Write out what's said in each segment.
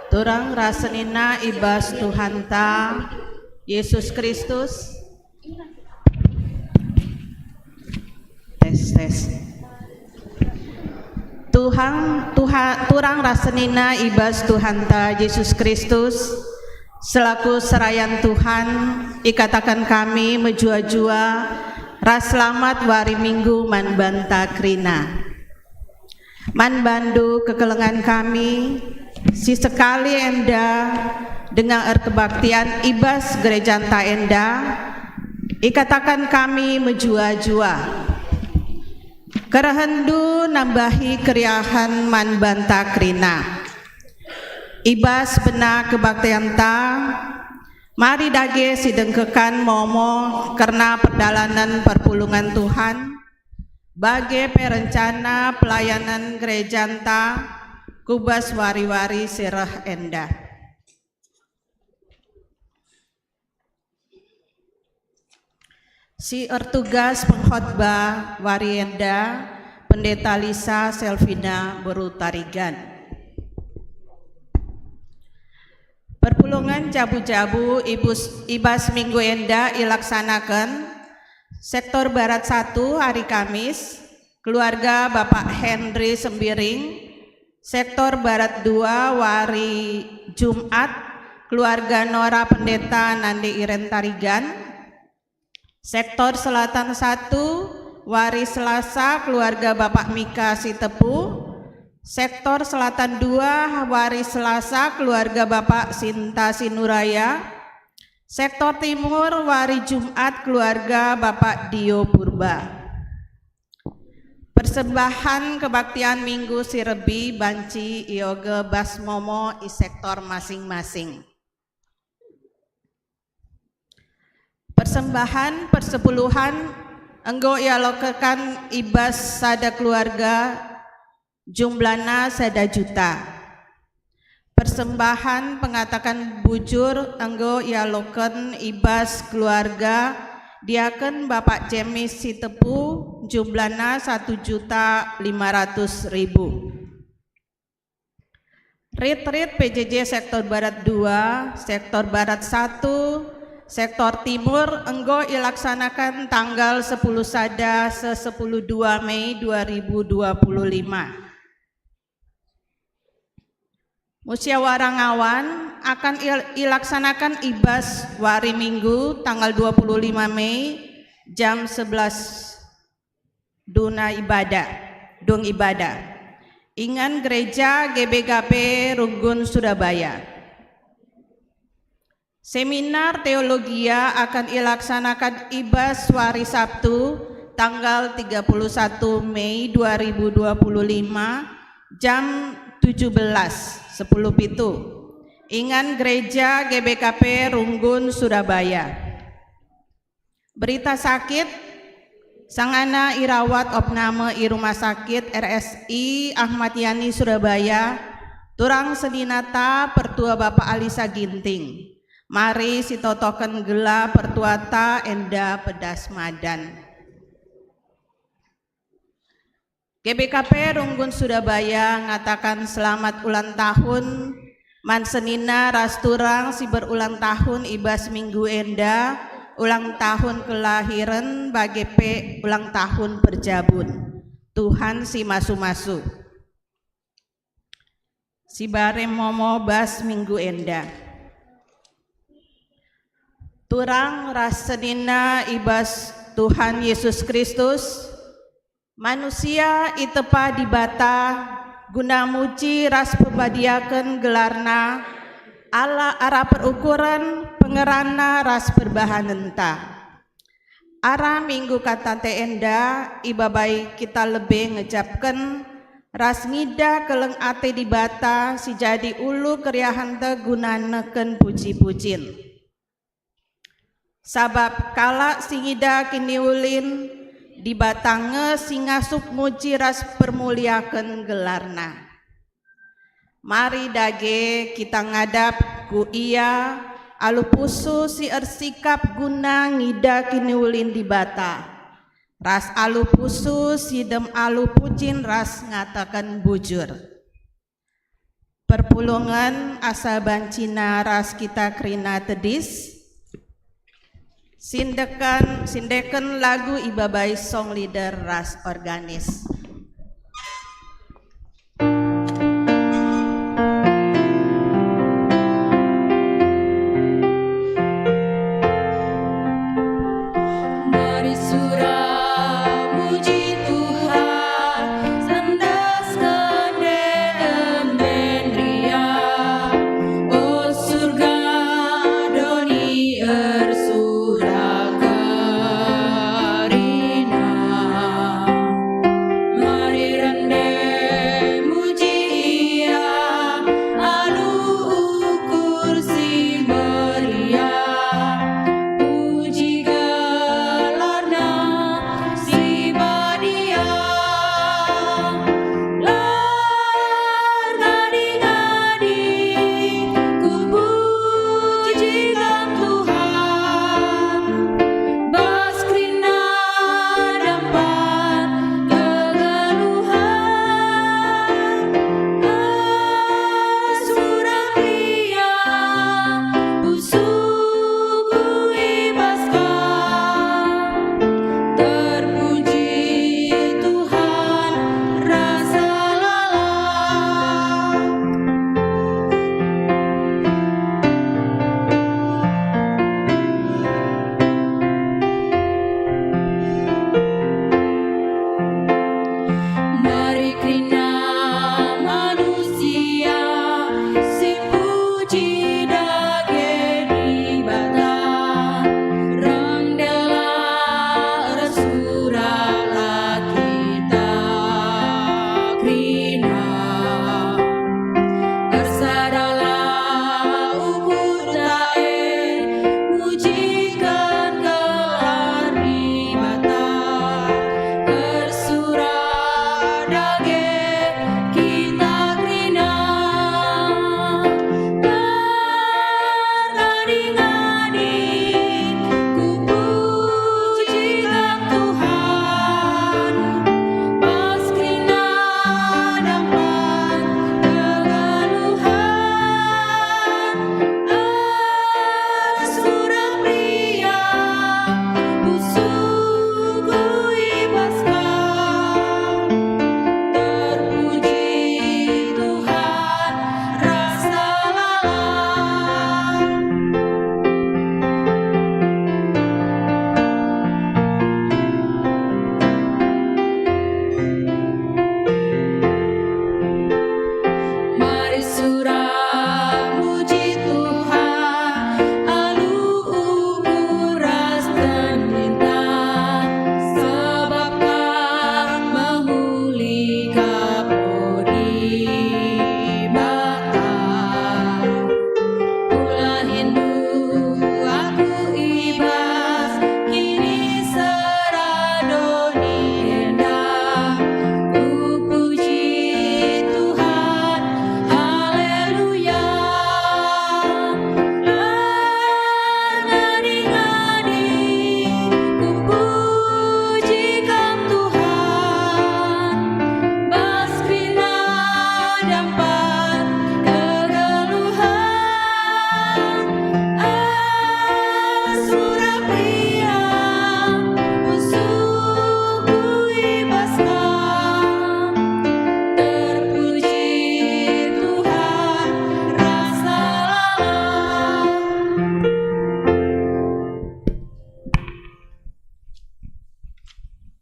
Turang rasenina ibas Tuhanta Yesus Kristus. Tes. Turang rasenina ibas Tuhanta Yesus Kristus selaku serayan Tuhan ikatakan kami menjua-jua ras selamat wari minggu man banta krina man bandu kekelengan kami si sekali enda dengan kebaktian ibas gereja ta enda ikatakan kami menjua-jua kerahendu nambahi keriahan man banta krina ibas bena kebaktian ta mari dage sidengkekan momo karena perjalanan perpulungan Tuhan bagai perencana pelayanan gereja ta kubas wari-wari sirah enda. Si ertugas pengkhotbah wari enda Pendeta Lisa Selvina Berutarigan. Perpulungan jabu-jabu ibas minggu enda ilaksanakan sektor barat 1 hari Kamis keluarga Bapak Henry Sembiring, sektor barat 2 wari Jumat keluarga Nora Pendeta Nandi Iren Tarigan, sektor selatan 1 wari Selasa keluarga Bapak Mika Sitepu, sektor selatan 2 wari Selasa keluarga Bapak Sinta Sinuraya, sektor timur wari Jumat keluarga Bapak Dio Purba. Persembahan kebaktian Minggu Sirebi Banci Ioge Basmomo i sektor masing-masing. Persembahan persepuluhan enggo ialokekan ibas sada keluarga jumlahna sada juta. Persembahan pengatakan bujur enggo ialokeun ibas keluarga diaken Bapak Jemis Sitepu jumlahna 1.500.000. Rit PJJ sektor barat 2, sektor barat 1, sektor timur enggo ilaksanakan tanggal 10 sada se-10 Mei 2025. Musyawarah ngawan akan ilaksanakan ibas wari Minggu tanggal 25 Mei jam 11 dung ibadah ingan gereja GBKP Runggun Surabaya. Seminar teologia akan ilaksanakan ibas wari Sabtu tanggal 31 Mei 2025 jam 17.10 ingan gereja GBKP Runggun Surabaya. Berita sakit sangana irawat opname i rumah sakit RSI Ahmad Yani Surabaya turang sedinata pertua Bapak Alisa Ginting. Mari sitotoken gela pertuata enda pedas madan. GBKP Runggun Surabaya ngatakan selamat ulang tahun mansenina rasturang si berulang tahun ibas minggu enda ulang tahun kelahiran BGP ulang tahun perjabun Tuhan si masu-masu si barem momo bas minggu enda turang rasenina ibas Tuhan Yesus Kristus manusia itepa dibata guna muji ras pembadiaken gelarna ala ara perukuran pengerana ras perbahanenta ara minggu kata enda ibabai kita lebih ngejapken ras ngida keleng ate dibata si jadi ulu keriahan te gunaneken puji-pujin sabab kala si ngida kini ulin di batange singasup muji ras permuliakan gelarna. Mari dage kita ngadap ku iya alupusu si ersikap guna ngida kini ulin di bata Ras alu pusu sidem alu pucin ras ngatakan bujur. Perpulungan asa bancina ras kita krina tedis. Sindekan lagu ibabai song leader ras organis.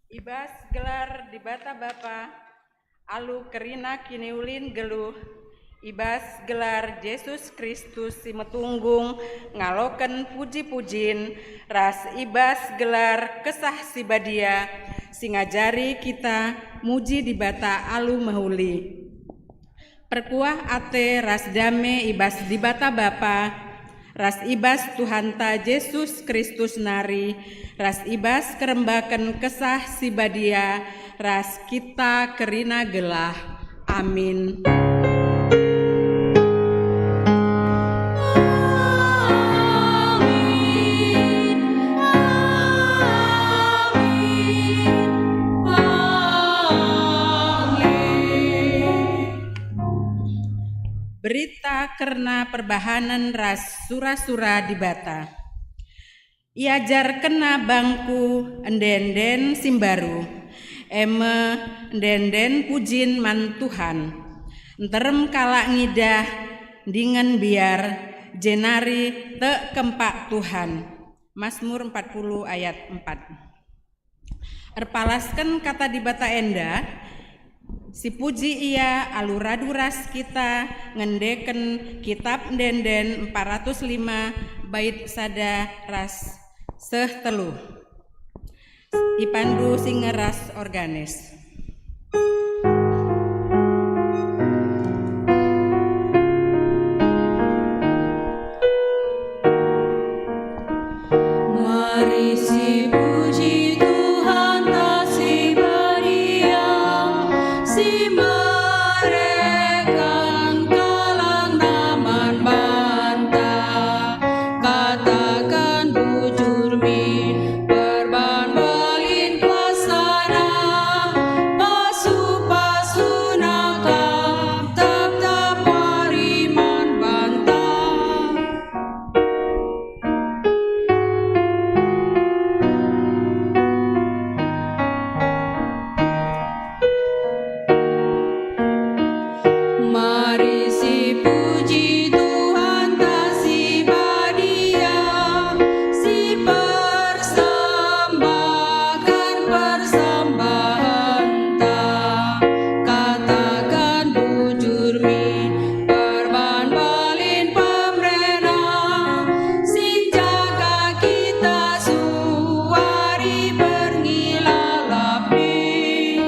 Ibas gelar di bata bapa, alu kerina kini ulin geluh. Ibas gelar Yesus Kristus si metunggung ngaloken puji-pujin. Ras ibas gelar kesah si badia si ngajari kita muji di bata alu mahuli. Perkuah ate ras dame ibas di bata bapa. Ras ibas Tuhanta Yesus Kristus nari, ras ibas kerembaken kesah si badia, ras kita kerina gelah. Amin. Amin. Amin. berita kerna perbahanan ras sura-sura di bata. Iajar kena bangku enden-enden simbaru, eme enden-enden pujin man Tuhan. Enterem kalak ngidah dengan biar jenari te kempak Tuhan. Mazmur 40 ayat 4. Erpalaskan kata di bata enda, si puji ia aluradu ras kita ngendeken kitab denden 405 bait sada ras seh telu. Ipandu singeras organis. Mari si puji Tuhan kasih baria, si merekan kalang naman bantah, katakan bujur min berban balin kuasana, pasu-pasu nakam tap-tap pariman bantah. Mari si puji Tuhan kasih badia, si persembahkan persembahan ta, katakan bujur min berban balin pemrena, si jaga kita suari berngilalapin.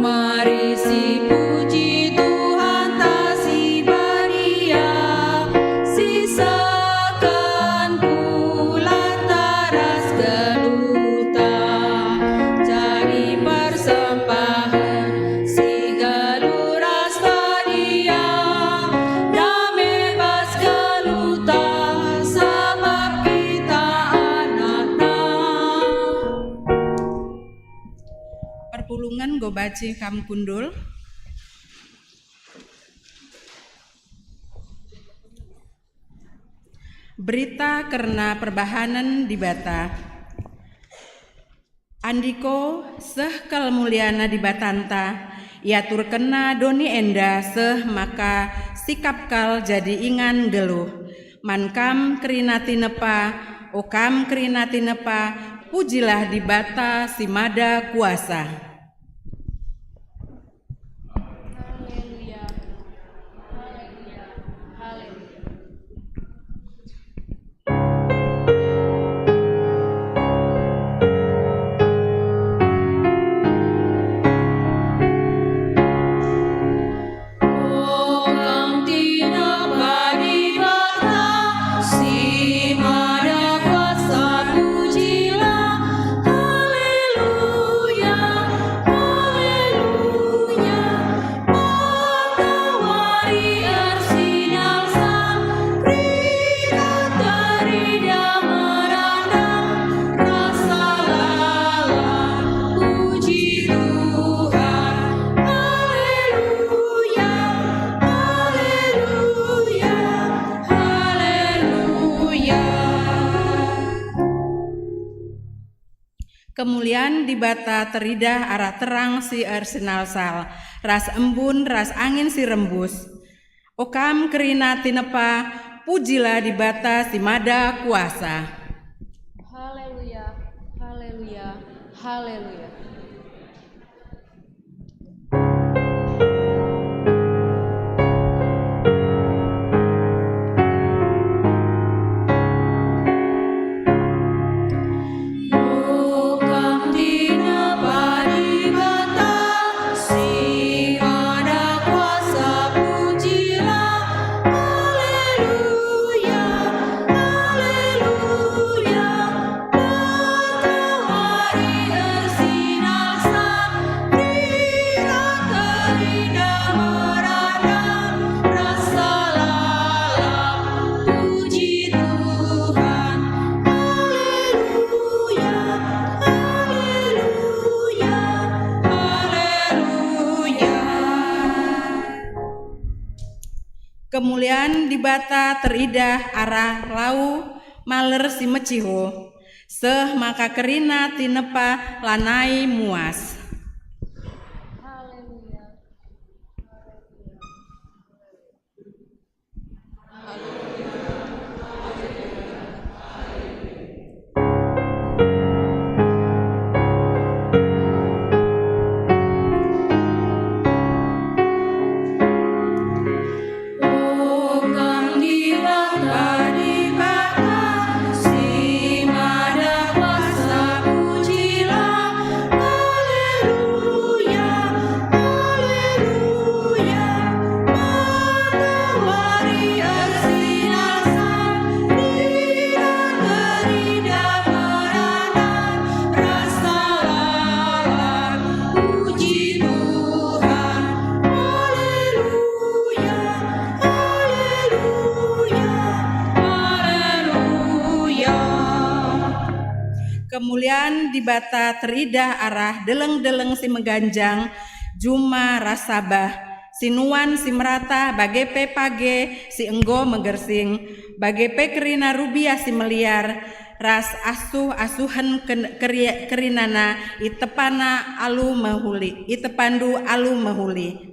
Mari si puji Tuhan kasih baria, si sekan bulan taras geluta, jadi persembahan si geluras badia, damai bas geluta sebab kita anaknya. Perpulungan gobaci kam kundul. Berita karena perbahanan di bata. Andiko seh kal mulyana di batanta, ia turkena doni enda seh maka sikap kal jadi ingan geluh. Mankam kerinati nepa, okam kerinati nepa, pujilah di bata si mada kuasa. Haleluya, haleluya, haleluya. Oh, kang tinapa di bata, si mada kuasa pujilah. Haleluya, haleluya. Matahari bersinar sang, berikan teridah merandam rasa lalang puji Tuhan. Haleluya, haleluya, haleluya. Kemuliaan di bata teridah arah terang si arsenal sal, ras embun ras angin si rembus. Okam kerina tinepa, pujilah di bata si mada kuasa. Haleluya, haleluya, haleluya. Oh, kang tinapa di bata, si mada kuasa pujilah. Haleluya, haleluya. Matahari bersinar Kemuliaan di bata teridah arah lau maler si meciho, seh maka kerina tinepa lanai muas. Kemuliaan di bata teridah arah deleng-deleng si meganjang, juma rasabah, sinuan si merata, bagepe page si enggo megersing, bagepe kerina rubia si meliar, ras asuhan kerinana, itepana alu mahuli, itepandu alu mahuli.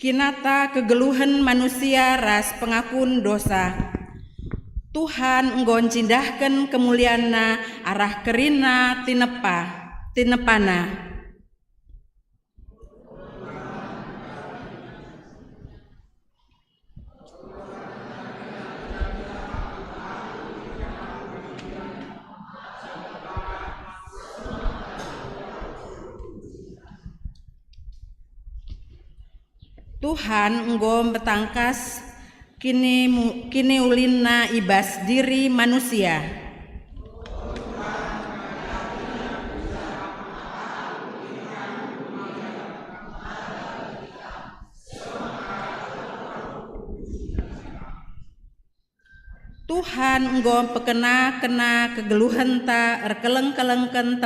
Kinata kegeluhan manusia ras pengakun dosa. Tuhan enggon cindahkan kemuliaanna arah kerina tinepana. Tuhan enggo betangkas kini ulinna ibas diri manusia. Tuhan enggo pekena kegeluhan ta erkeleng-kelengken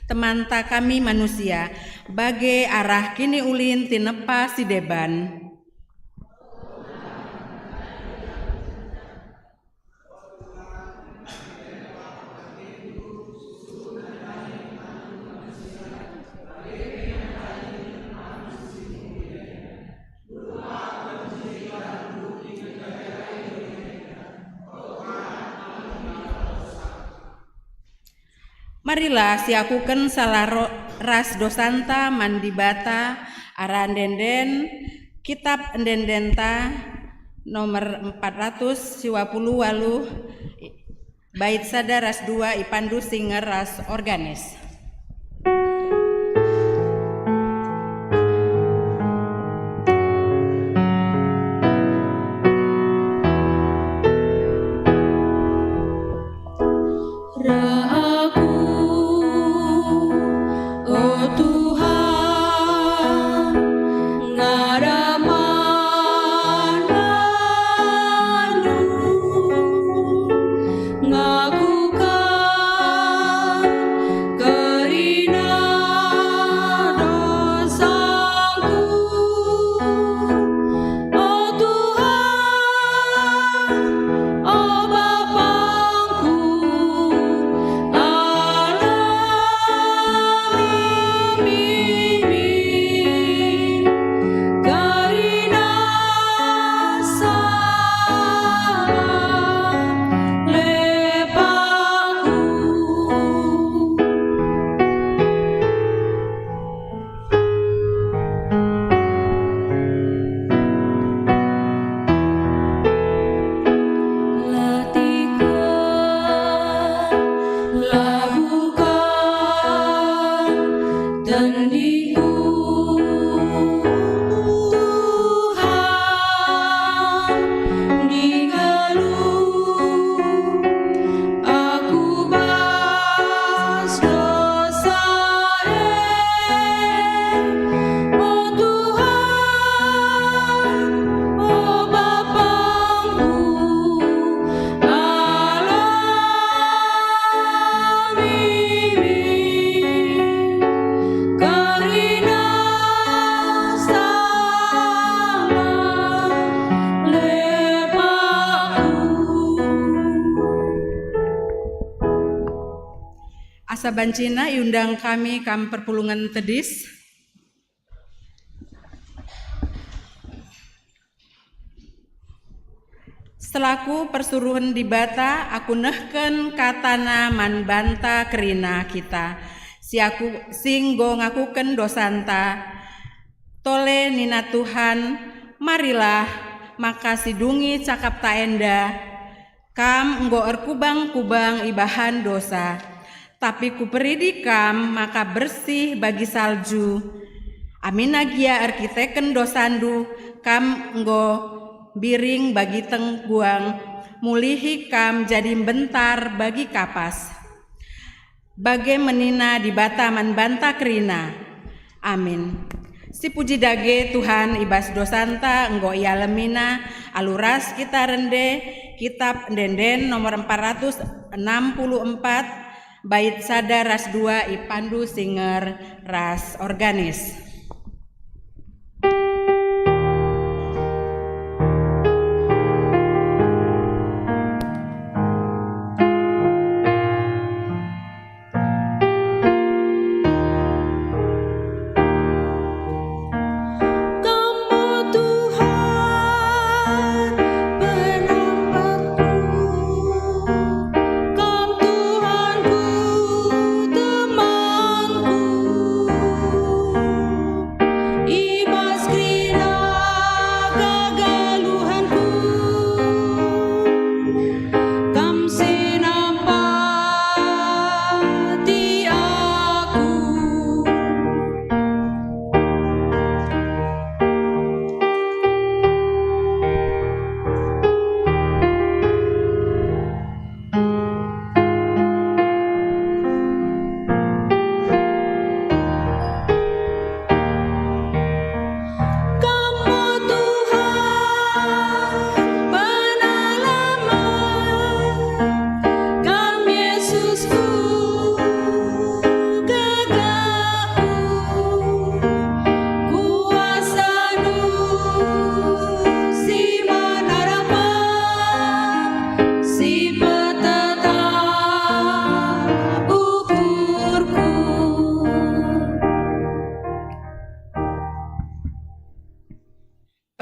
temanta kami manusia bage arah kini ulin tinepa si deban. Marilah siakuken salah ras dosanta mandibata aran denden kitab endendenta nomor 428 bait sada ras 2 ipandu singer ras organis. sabancina iundang kami kam perpulungan tedis. Selaku persuruhan di bata, aku nehken katana man banta kerina kita. Si aku singgo ngakuken dosanta. Tole nina Tuhan, marilah maka sidungi cakap taenda. Kam enggo erkubang-kubang ibahan dosa. Tapi kuperidi kam maka bersih bagi salju. Aminagia arkiteken dosandu, kam enggo biring bagi tengguang, mulihi kam jadi bentar bagi kapas. Bagai menina di bata man banta kerina. Amin. Si puji dage Tuhan ibas dosanta enggo ia lemina aluras kita rende kitab denden nomor 464 bait sada ras 2 ipandu singer ras organis.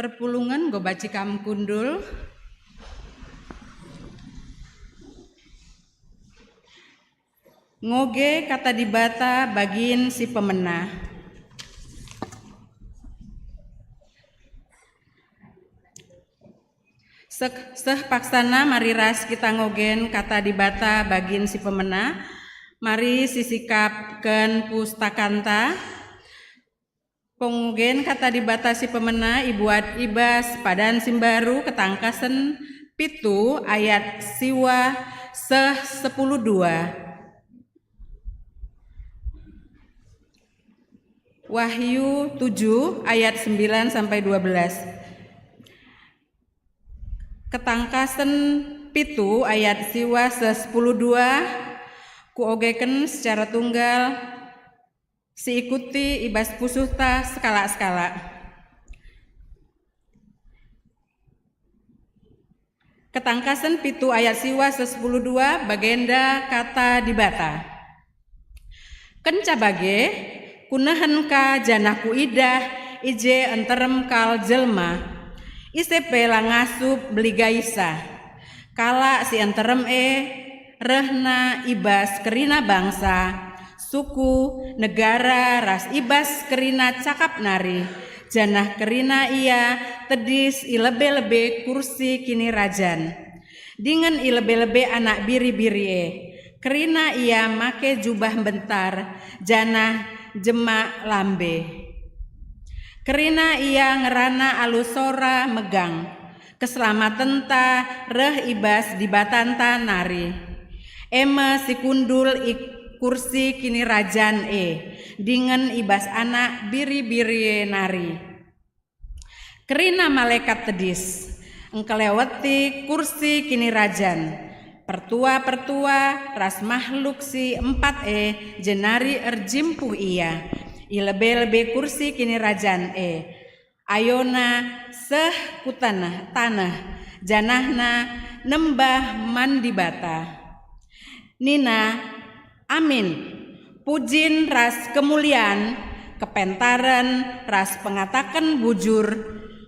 Perpulungan go baci kam kundul. Ngoge kata di bata bagin si pemena. Seh paksana mari ras kita ngogen kata di bata bagin si pemena. Mari sisikapken pustakanta. Pengugen kata dibatasi pemena ibuat ibas padan simbaru ketangkasen pitu ayat siwa seh 10:2. Wahyu 7 ayat 9 sampai 12. Ketangkasen pitu ayat siwa seh 10:2 kuogeken secara tunggal. Si ikuti ibas pusuhta skala-skala. Ketangkasan pitu ayat siwa 10:2 bagenda kata dibata. Kenca bage kunahan ka janaku idah ije enterem kal jelma. Isepe langasup beli gaisa. Kala si enterem rehna ibas kerina bangsa. Suku, negara, ras ibas kerina cakap nari. Janah kerina ia tedis ilebe-lebe kursi kini rajan. Dengan ilebe-lebe anak biri-biri kerina ia make jubah bentar. Janah jemak lambe. Kerina ia ngerana alusora megang. Keselamatan ta reh ibas di batanta nari. Ema si kundul kursi kini rajan dengan ibas anak biri-biri nari. Kerina malaikat tedis engkelewati kursi kini rajan. Pertua-pertua ras makhluk si 4 jenari erjimpuh ia. Ilebe-lebe kursi kini rajan Ayona seh kutanah tanah janahna nembah mandibata. Nina Amin. Pujin ras kemuliaan, kepentaran ras pengatakan bujur,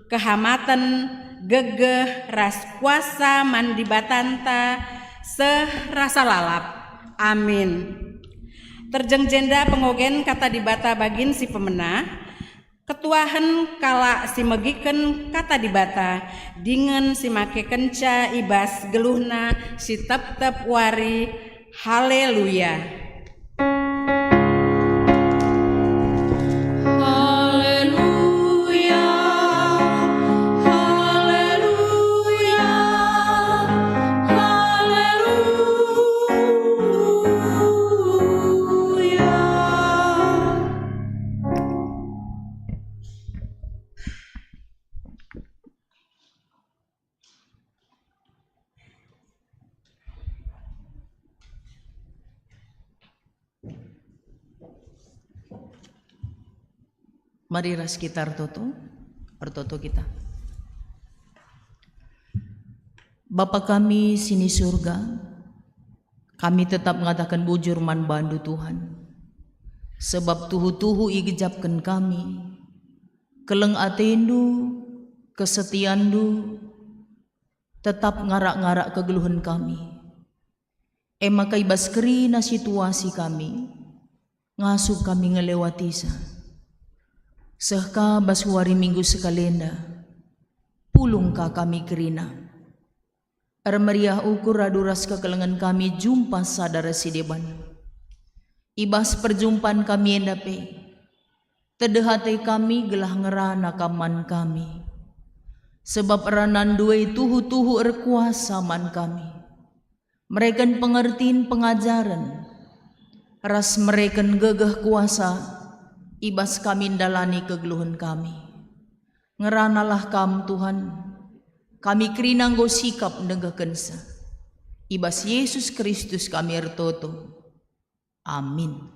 kehamatan gegeh ras kuasa mandibatanta serasa lalap. Amin. Terjeng jenda pengogen kata dibata bagin si pemena, ketuahan kala si megiken kata dibata, dingen si make kenca ibas geluhna si tep-tep wari. Haleluya. Haleluya, haleluya, haleluya. Mari ras kita artoto kita. Bapa kami sini surga, kami tetap mengatakan bujur man bandu Tuhan. Sebab tuhu-tuhu igejapkan kami, keleng atendu, kesetiandu, tetap ngarak-ngarak kegeluhan kami. Maka ibas kerina situasi kami, ngasup kami ngelewati sa. Sehka baswari minggu sekalenda, pulung ka kami kerina. Armeriah ukur raduras kekelengan kami jumpa sadara sideban. Ibas perjumpaan kami endape, tedehate kami gelah ngerana kaman kami. Sebab eranan duwe tuhu-tuhu erkuasa man kami. Mereken pengertiin pengajaran, ras mereken gegeh kuasa, ibas kami ndalani kegeluhan kami. Ngeranalah kam Tuhan, kami kerina nggo sikap ndegakensa. Ibas Yesus Kristus kami ertoto. Amin.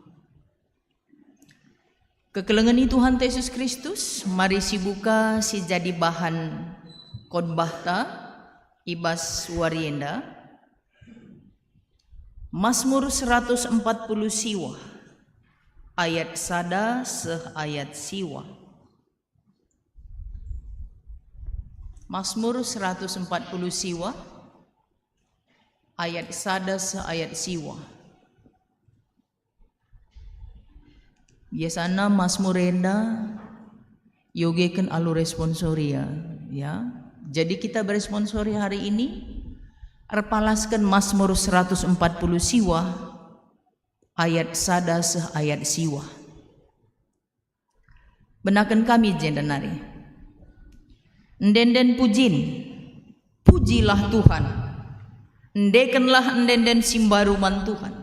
Kekelengan Tuhan Yesus Kristus, mari si buka si jadi bahan khotbahta ibas warienda. Mazmur 140 siwa. Ayat sada seh ayat siwa. Mazmur 140 siwa. Ayat sada seh ayat siwa. Biasana Mazmur renda yogekan alu responsoria ya. Jadi kita beresponsori hari ini erpalaskan Mazmur 140 siwa. Ayat sada seh ayat siwa. Benakan kami jendanari. Ndenden pujin, pujilah Tuhan. Ndekenlah ndenden simbaruman Tuhan.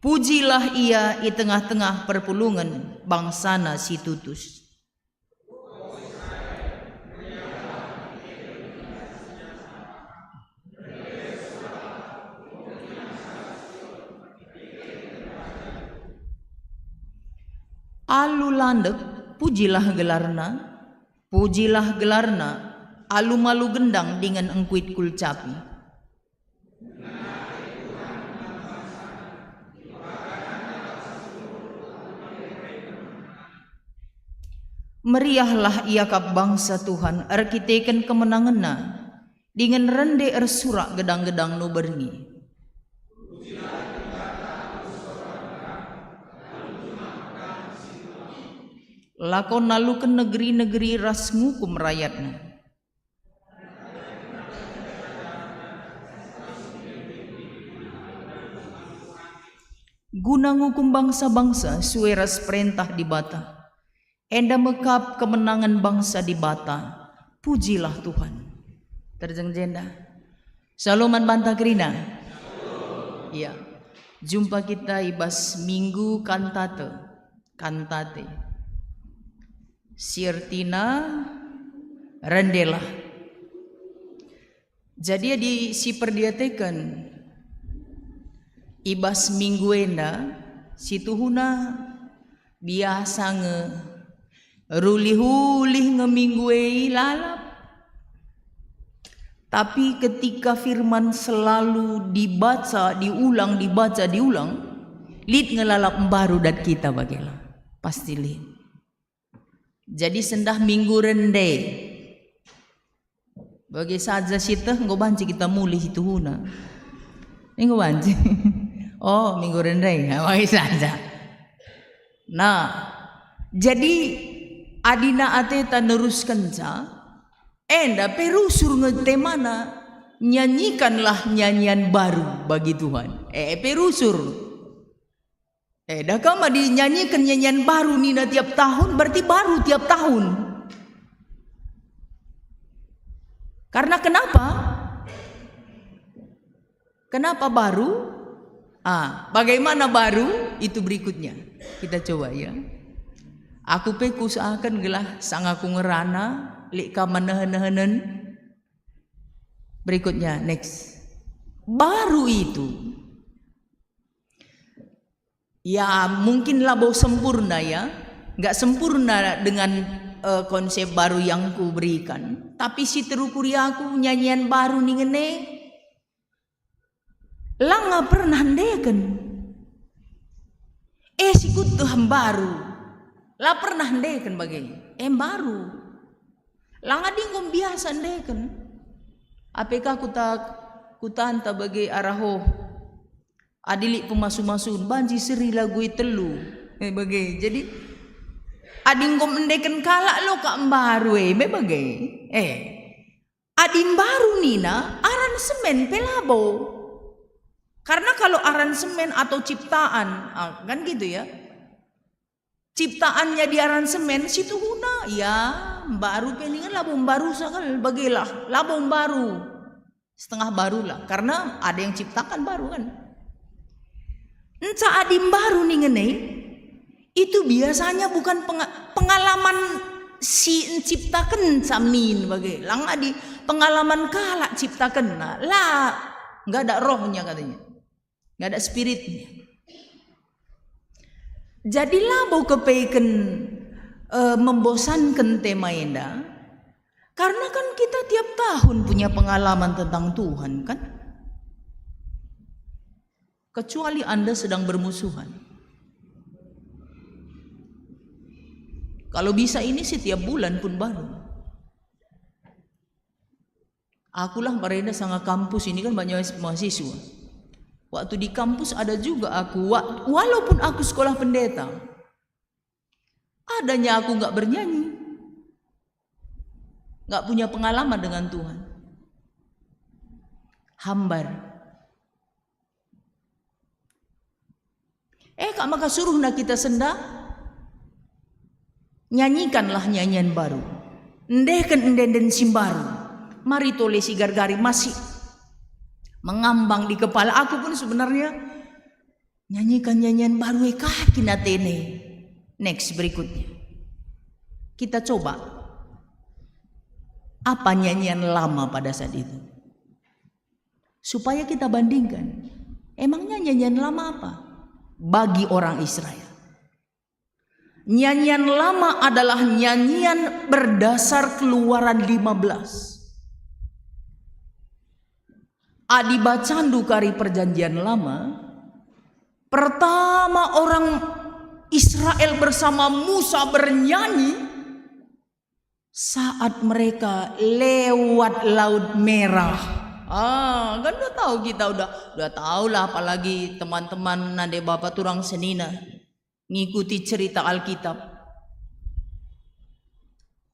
Pujilah ia di tengah-tengah perpulungan bangsana si tutus. Alu landek, pujilah gelarna, alu malu gendang dengan engkuit kulcapi. Meriahlah ia kap bangsa Tuhan, arkiteken kemenanganna, dengan rende ersurak gedang-gedang nu berngi. Lakon nalukan negeri-negeri ras ngukum rakyatnya. Guna ngukum bangsa-bangsa sueras perintah di bata. Enda mekap kemenangan bangsa di bata. Pujilah Tuhan. Terjeng jenda. Saloman banta kerina. Ya. Jumpa kita ibas minggu kantate. Sirtina rendela. Jadi di si perdiatekan ibas mingguenda si tuhuna biasa rulih-ulih ngemingguei lalap. Tapi ketika firman selalu dibaca, diulang, Lid ngelalap baru dat kita bagela. Pasti lid. Jadi sendah minggu rende. Bagi saja siteh nggo banci kita mulih itu huna. Minggu banci. Oh, minggu rende. Bagi saja. Nah, jadi adina ateta neruskan ca. Enda perusur ngetemana. Nyanyikanlah nyanyian baru bagi Tuhan. Perusur. Dah kama dinyanyikan nyanyian baru nina tiap tahun, berarti baru tiap tahun. Karena kenapa? Kenapa baru? Bagaimana baru? Itu berikutnya. Kita coba ya. Aku usahakan gelah sang aku ngerana, lek ka manehen-nehenen. Berikutnya, next. Baru itu. Ya mungkin labo sempurna ya. Nggak sempurna dengan konsep baru yang ku berikan. Tapi si terukuri aku nyanyian baru nih ngene. Lah nggak pernah ndeken. Sikut Tuhan baru. Lah pernah ndeken bagai. Baru. Lah nggak dingom biasa ndeken. Apakah kutanta bagi araho adilik pemasu-masun banji seri lagu telu bagi jadi adinggom endeken kalak lo kak baru bagi adim baru nina aransemen pelabo karena kalau aransemen atau ciptaan kan gitu ya ciptaannya di aransemen situ guna ya baru peningan labong baru sakal bagilah labong baru setengah baru lah karena ada yang ciptakan baru kan enca adim baru nih ngene itu biasanya bukan pengalaman si ciptakan samin bagi lang adi pengalaman kalak ciptakan lah nggak ada rohnya katanya nggak ada spiritnya. Jadilah bau kepeiken membosankan tema enda karena kan kita tiap tahun punya pengalaman tentang Tuhan kan kecuali Anda sedang bermusuhan. Kalau bisa ini setiap bulan pun baru. Akulah merenda sangat kampus ini kan banyak mahasiswa. Waktu di kampus ada juga aku, walaupun aku sekolah pendeta, adanya aku gak bernyanyi, gak punya pengalaman dengan Tuhan, hambar. Kak maka suruh nak kita senda, nyanyikanlah nyanyian baru, ndehken endenden simbaru, mari tole si gargari masih mengambang di kepala aku pun sebenarnya nyanyikan nyanyian baru kaki natene. Next berikutnya kita coba apa nyanyian lama pada saat itu supaya kita bandingkan emangnya nyanyian lama apa bagi orang Israel. Nyanyian lama adalah nyanyian berdasar Keluaran 15. Adi bacandu kari perjanjian lama. Pertama orang Israel bersama Musa bernyanyi saat mereka lewat Laut Merah. Kan udah tahu kita udah tahu lah apalagi teman-teman nade bapak turang senina ngikuti cerita Alkitab.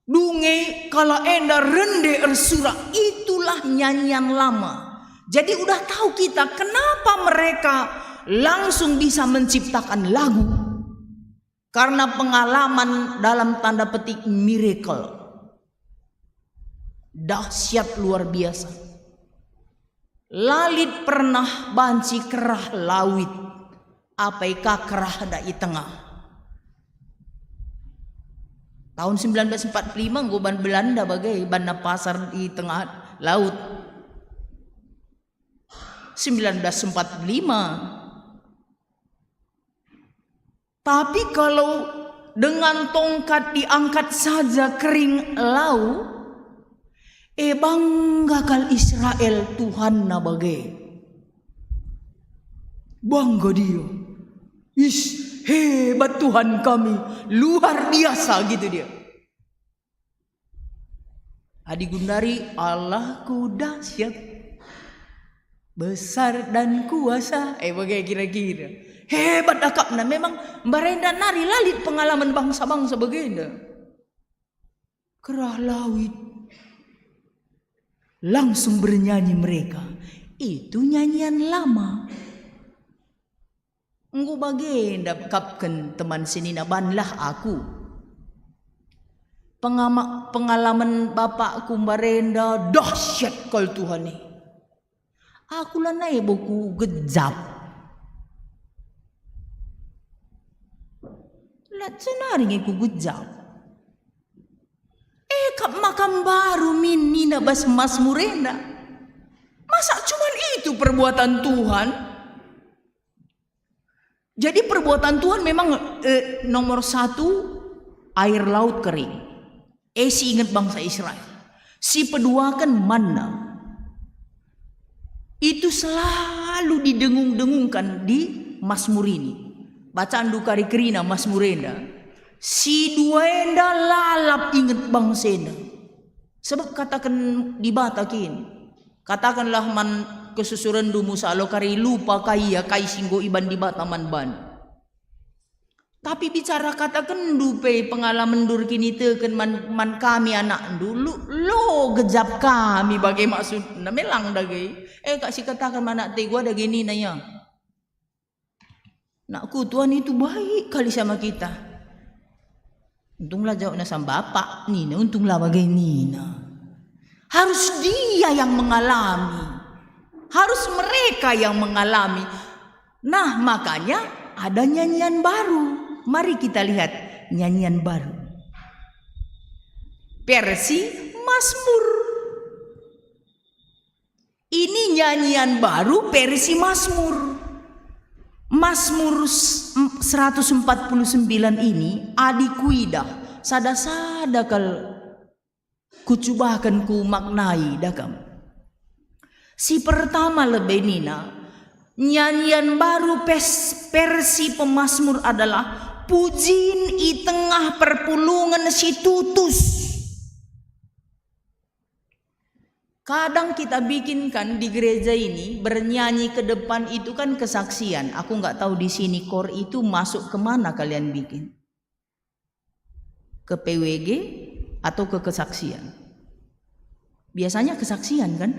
Dunge kala enda rende ersura itulah nyanyian lama. Jadi udah tahu kita kenapa mereka langsung bisa menciptakan lagu. Karena pengalaman dalam tanda petik miracle. Dahsyat luar biasa. Lalit pernah banci kerah lawit. Apaika kerah da i tengah. Tahun 1945 goban Belanda bagai banda pasar di tengah laut. 1945. Tapi kalau dengan tongkat diangkat saja kering lau, bangga kal Israel Tuhan na bagai. Bangga dia. Ish, hebat Tuhan kami, luar biasa gitu dia. Adi Gundari, Allahku dahsyat, besar dan kuasa. Bagaimana kira-kira? Hebat akapna. Memang Barenda nari lalit pengalaman bangsa-bangsa begini. Kerah lawit. Langsung bernyanyi mereka. Itu nyanyian lama. Engkau bagenda kapken teman sinina banlah aku. Pengalaman bapakku Barenda dahsyat kal Tuhan ni. Aku lah naik buku gejap. Lihat senari aku gejap. Kap makam baru nina bas Mazmurenda. Masa cuman itu perbuatan Tuhan? Jadi perbuatan Tuhan memang nomor 1 air laut kering. Si ingat bangsa Israel. Si peduakan manna. Itu selalu didengung-dengungkan di Mazmur ini. Bacaan Dukari Kerina Mazmurenda. Si duenda lalap ingat bangsena. Sebab katakan di batakin. Katakanlah man kesusuran dumu salo kari lupa kaya kai singgo iban di bataman ban. Tapi bicara katakan dupe pengalaman dur kini teken man kami anak dulu lo gejap kami bagai maksud na melang dagay. Kasih katakan mana te gua dagay ni na ya. Nakku Tuhan itu baik kali sama kita. Untunglah jawab na sama bapak Nina, untunglah bagai Nina. Harus dia yang mengalami. Harus mereka yang mengalami. Nah makanya ada nyanyian baru. Mari kita lihat nyanyian baru. Versi Mazmur. Ini nyanyian baru versi Mazmur. Mazmur 149 ini adikuida sada-sada kal kucubakan ku maknai dakam. Si pertama lebih nina nyanyian baru versi pemazmur adalah pujin i tengah perpulungan si tutus. Kadang kita bikinkan di gereja ini bernyanyi ke depan itu kan kesaksian. Aku nggak tahu di sini kor itu masuk kemana kalian bikin? Ke PWG atau ke kesaksian? Biasanya kesaksian kan?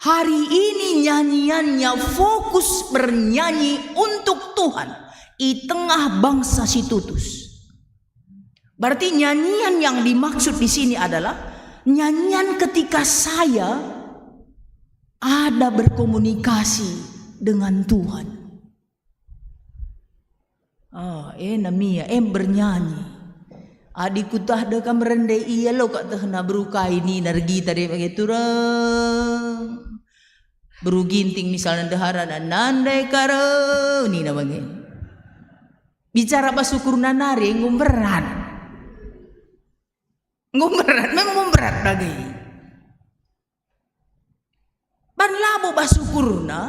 Hari ini nyanyiannya fokus bernyanyi untuk Tuhan di tengah bangsa si tutus. Berarti nyanyian yang dimaksud di sini adalah nyanyian ketika saya ada berkomunikasi dengan Tuhan. Namia bernyanyi. Adikku tah da kam rende iya lo kak tah na berukai ni nargi tadi bagi turang. Beruginting misalnya dahara dan nandai karo ni na bagi. Bicara basukur nanari ngumberan. Ngumberat, memang ngumberat lagi. Ban labo basukurna.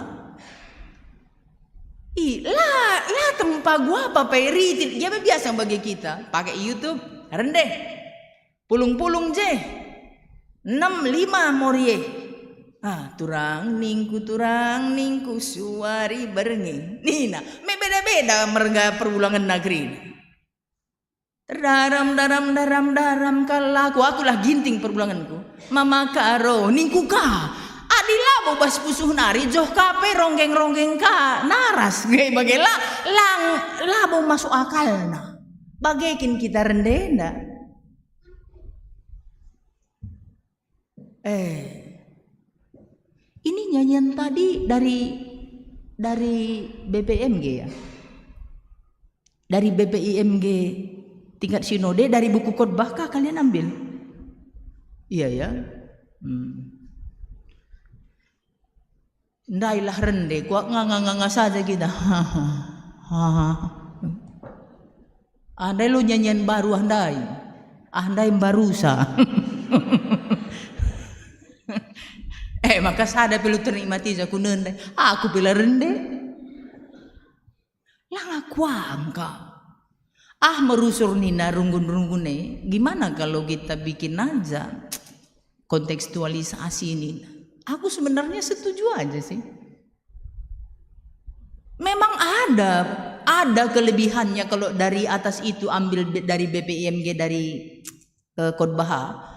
Lah tempat gua apa peritit. Dia biasa bagi kita. Pakai YouTube, rendeh. Pulung-pulung je. 6-5 morie. Turang ningku suari berengi. Nina, me beda-beda merga perulangan negeri. Daram kalaku akulah ginting perbulanganku. Mama karo ningku ka. Adila bobas pusuh nari joh kape ronggeng ka naras ge bagela lang labo masuk akalna. Bagaikin kita rendenda. Ini nyanyian tadi dari BPMG ya. Dari BPIMG tingkat sinode dari buku khotbah kah kalian ambil? Iya ya. Ndailah rende, kuak nganga saja kita. Andai lu nyanyian baru andai barusa. Maka sada perlu ternikmati aku nendai. Aku pilih rende. Lang aku angka. Merusur nina runggun-runggune. Gimana kalau kita bikin aja kontekstualisasi ini? Aku sebenarnya setuju aja sih. Memang ada kelebihannya kalau dari atas itu ambil dari BPIMG dari khotbah.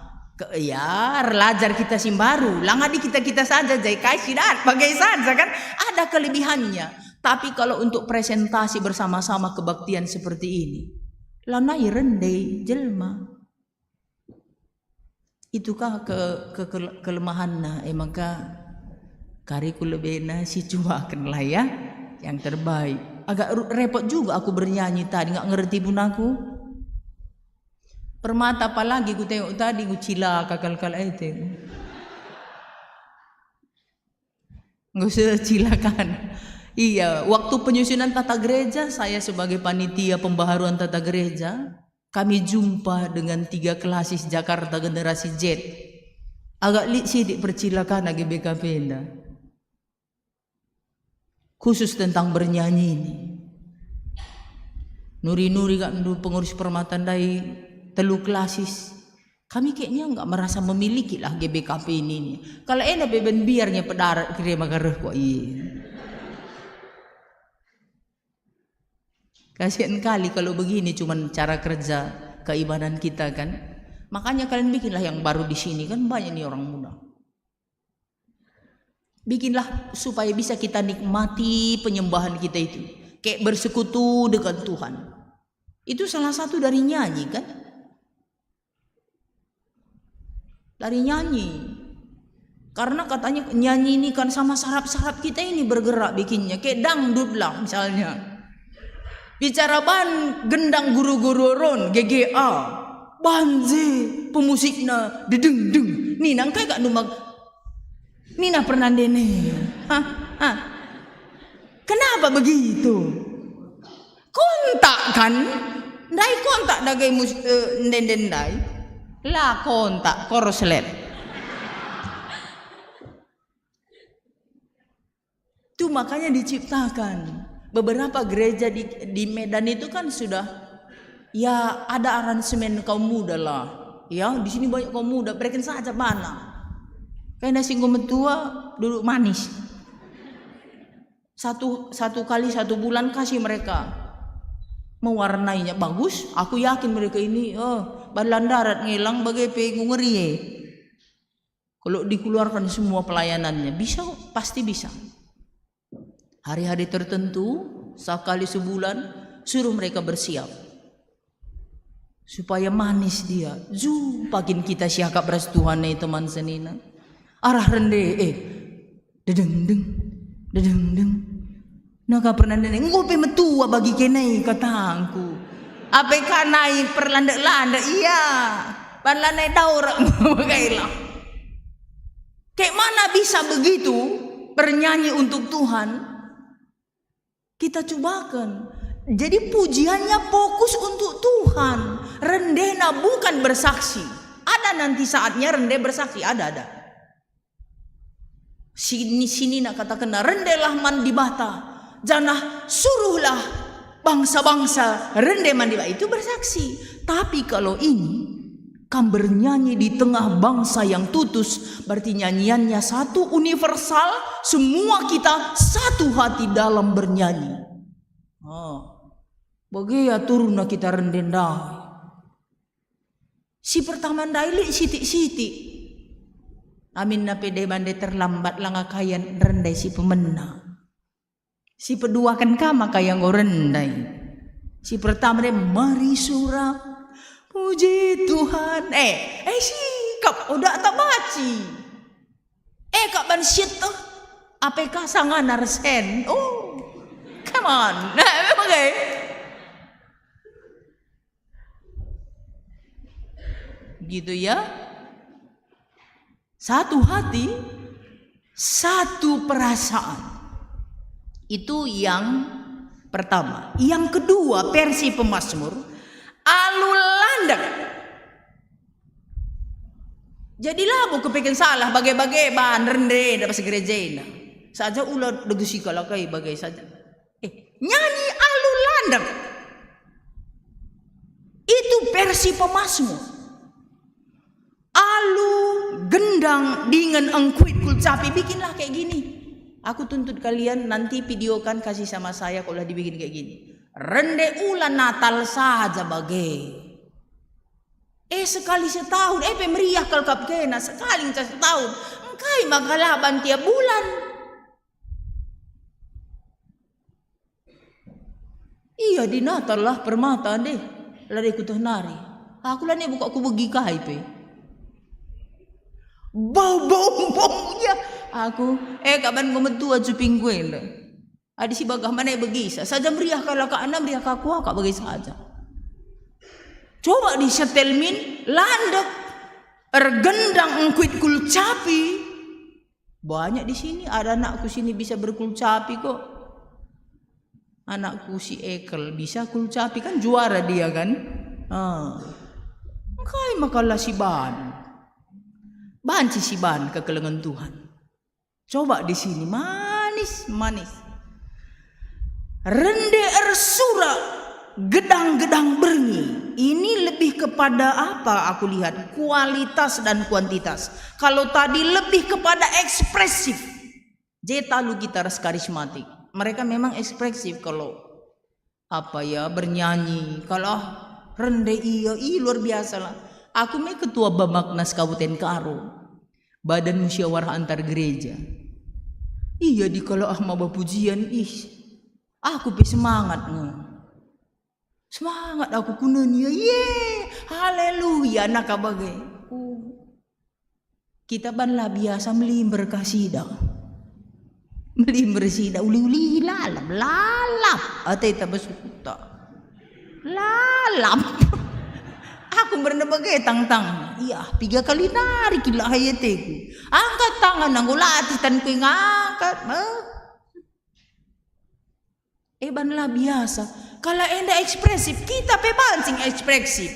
Ya, relajar kita simbaru. Langadi kita saja jai kasih dan bagai saja kan ada kelebihannya. Tapi kalau untuk presentasi bersama-sama kebaktian seperti ini, lanai rendai jelma. Itukah kelemahannya? Maka kariku lebihna si cuakan lah ya, yang terbaik. Agak repot juga aku bernyanyi tadi, nggak ngerti pun aku. Permata apalagi ku tengok tadi ku cilaka kal-kal itu. Nggak usah cilakan. Iya, waktu penyusunan tata gereja, saya sebagai panitia pembaharuan tata gereja, kami jumpa dengan 3 klasis Jakarta generasi Z. Agak sidik percilakan GBKP anda. Khusus tentang bernyanyi ini. Nuri-nuri kak pengurus permatan dari 3 klasis. Kami kayaknya nggak merasa memiliki lah GBKP ini. Kalau enak beben biarnya pedarat kira magareh kok iya. Kasihan kali kalau begini cuman cara kerja keimanan kita kan. Makanya kalian bikinlah yang baru di sini kan banyak nih orang muda. Bikinlah supaya bisa kita nikmati penyembahan kita itu. Kayak bersekutu dengan Tuhan. Itu salah satu dari nyanyi kan. Dari nyanyi. Karena katanya nyanyi ini kan sama saraf-saraf kita ini bergerak bikinnya. Kayak dangdut lah misalnya. Bicara gendang guru-guru ron GGA banze pemusikna dedeng-deng Nina kai gak numag Nina pernah dene kenapa begitu kontak kan dai kontak dagai den dai lah kontak koroslet itu makanya diciptakan. Beberapa gereja di Medan itu kan sudah ya ada aransemen kaum muda lah. Ya, di sini banyak kaum muda, berikan saja mana. Kayak nasi gomet tua duduk manis. Satu kali 1 bulan kasih mereka. Mewarnainya bagus, aku yakin mereka ini badan darat ngilang bagai pengung ngeri. Kalau dikeluarkan semua pelayanannya bisa, pasti bisa. Hari-hari tertentu, sekali sebulan, suruh mereka bersiap. Supaya manis dia. Pakin kita siakap beras Tuhan teman senina. Arah rende, dedeng-deng. Naka pernah nene, ngopi metua bagi kenai katangku. Apa kanai perlanda-landa, iya. Panlanai daurak, bagailah. Kayak mana bisa begitu, bernyanyi untuk Tuhan? Kita cobakan. Jadi pujiannya fokus untuk Tuhan. Rendena bukan bersaksi. Ada nanti saatnya rende bersaksi. Ada. Sini nak katakan rendelah mandi bata. Janah suruhlah bangsa-bangsa rende mandi bata. Itu bersaksi. Tapi kalau ini kan bernyanyi di tengah bangsa yang tutus, berarti nyanyiannya satu universal, semua kita satu hati dalam bernyanyi. Bagi ya turun kita rendendai. Si pertama daili siti. Amin na pede bande terlambat langakayan rendai si pemena. Si kedua kan kama kaya ngorendai. Si pertama deh mari surah. Puji Tuhan. Sikap udah tak baci. Kak ban shit tuh. APK sangat narsen. Come on. Nah, memang kayak. Gitu ya. Satu hati, satu perasaan. Itu yang pertama. Yang kedua, versi pemazmur. Alulandak. Jadilah buku pegang salah bagai-bagai ban rende dapat segereja. Saja ulah degusi kalau kai bagai saja. Nyanyi alu landep. Itu versi Pemasmur. Alu gendang dengan engkuit kulcapi, bikinlah kayak gini. Aku tuntut kalian nanti videokan, kasih sama saya kalau dibikin kayak gini. Rende ulan Natal saja bagai. Sekali setahun, pemeriah kalkap kena sekali setahun. Engkai magalaban tiap bulan. Iya di Natal lah permata deh. Lari kutuh nari. Aku lah nih buka aku begi kaipe. Bau-baunya. Aku, kapan komentua cuping gue lah. Adi si bagah mana begisa. Saja meriah kalau ka anak meriah ka aku bagi saja. Coba di setelmin landep ergendang engkuit kulcapi. Banyak di sini ada anakku sini bisa berkulcapi kok. Anakku si Ekel bisa kulcapi kan juara dia kan. Engkai makalah si Ban. Banci si Ban kekelengan Tuhan. Coba di sini manis. Rende ersura gedang-gedang berngi. Ini lebih kepada apa aku lihat? Kualitas dan kuantitas. Kalau tadi lebih kepada ekspresif. Jeta lu gitaris karismatik. Mereka memang ekspresif kalau bernyanyi. Kalau rende iya luar biasa lah. Aku ketua Bamaknas Kabupaten Karo. Badan Musyawarah Antar Gereja. Iya di kalau maba pujian aku semangat semangat aku kunanya haleluya nak bagai kita banlah biasa melimber kasida uli-uli lalap atau tak bersukuta lalap aku berenang bagai tang-tang iya 3 kali narik gila hayateku angkat tangan aku latih tan ku ngangkat banlah biasa. Kalau enda ekspresif, kita pebancing ekspresif.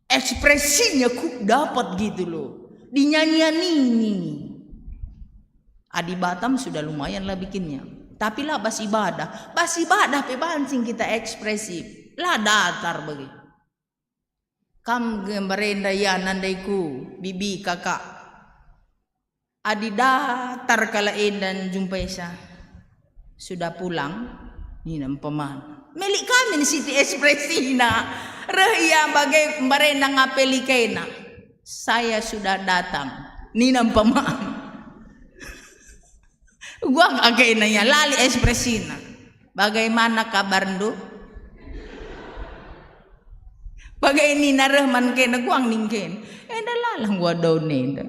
Ekspresinya ku dapat gitu loh. Di nyanyian ini. Adi Batam sudah lumayan lah bikinnya. Tapi lah bas ibadah pebancing kita ekspresif. Lah datar bagi. Kam gembarenda ya nandaiku, bibi kakak. Adi datar kala endan jumpai sa. Sudah pulang. Ini nampak milik kami di Siti Ekspresina. Rehia bagai merenda ngapeli kena. Saya sudah datang. Ini nampak gua agak nanya lali Ekspresina. Bagaimana kabar ndu? Bagai Nina Rahman kena guang ningken. Enda lalang gua daun enda.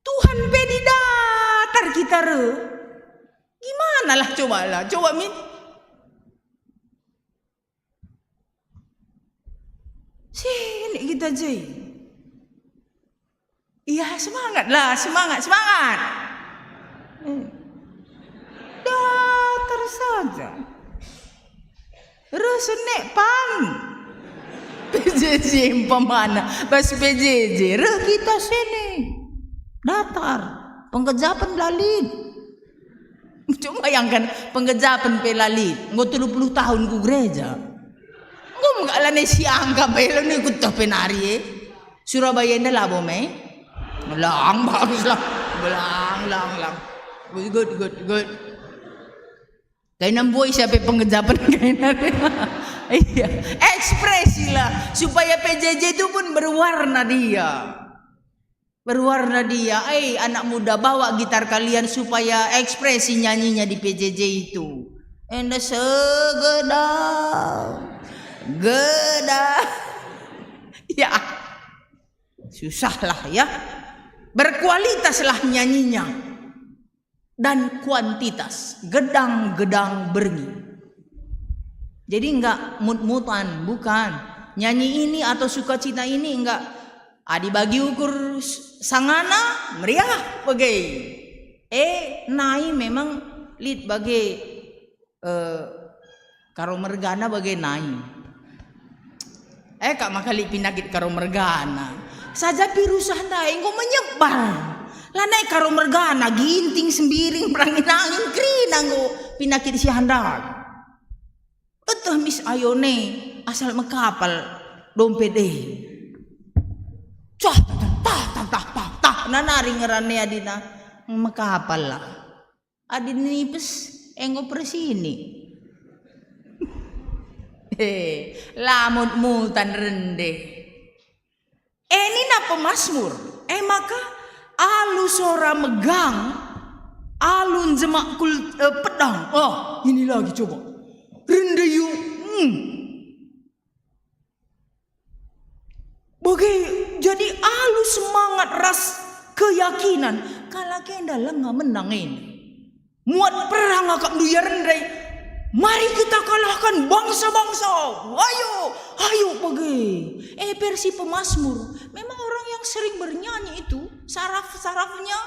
Tuhan bedi datar kita re. Gimana lah coba min. Sini kita Jay. Iya semangat. Datar saja. Resenek pan. PJJ pemana? Bas PJJ. Kita sini. Datar. Pengkejapan lalit. Cuma bayangkan penggejapan pelali nggo 30 tahun ku gereja. Nggo enggak lane siang ka belo ni ikut penari. Surabaya nda labo me. Lang bagus lah. Lang. Good. Kayak namboy siapa penggejapan kayak iya, ekspresi lah supaya PJJ itu pun berwarna dia. Anak muda bawa gitar kalian supaya ekspresi nyanyinya di PJJ itu. Enda segedang ya susah lah ya. Berkualitaslah nyanyinya dan kuantitas. Gedang-gedang berngi. Jadi enggak mut-mutan, bukan. Nyanyi ini atau sukacita ini enggak dibagi ukur sangana meriah bagai nai memang lead bagai karo mergana bagai nai kak makali pinakit karo mergana saja pirusah nai engko menyebar lah naik karo mergana ginting sembiring perangin angin krina engko pinakit si handal Betah mis ayone asal mekapal dompet Cah tah nanari ngerane adina mekapal lah. Adin nipes enggo persini. Lamut mutan rende. Ini na pemasmur. Maka alu sora megang alun jemak pedang. Oh, ini lagi coba. Rende yuk. Jadi alu semangat ras keyakinan. Kalau kenda lengah menang ini. Muat perang akak duya rende. Mari kita kalahkan bangsa-bangsa. Ayo pergi. Versi pemasmur. Memang orang yang sering bernyanyi itu saraf-sarafnya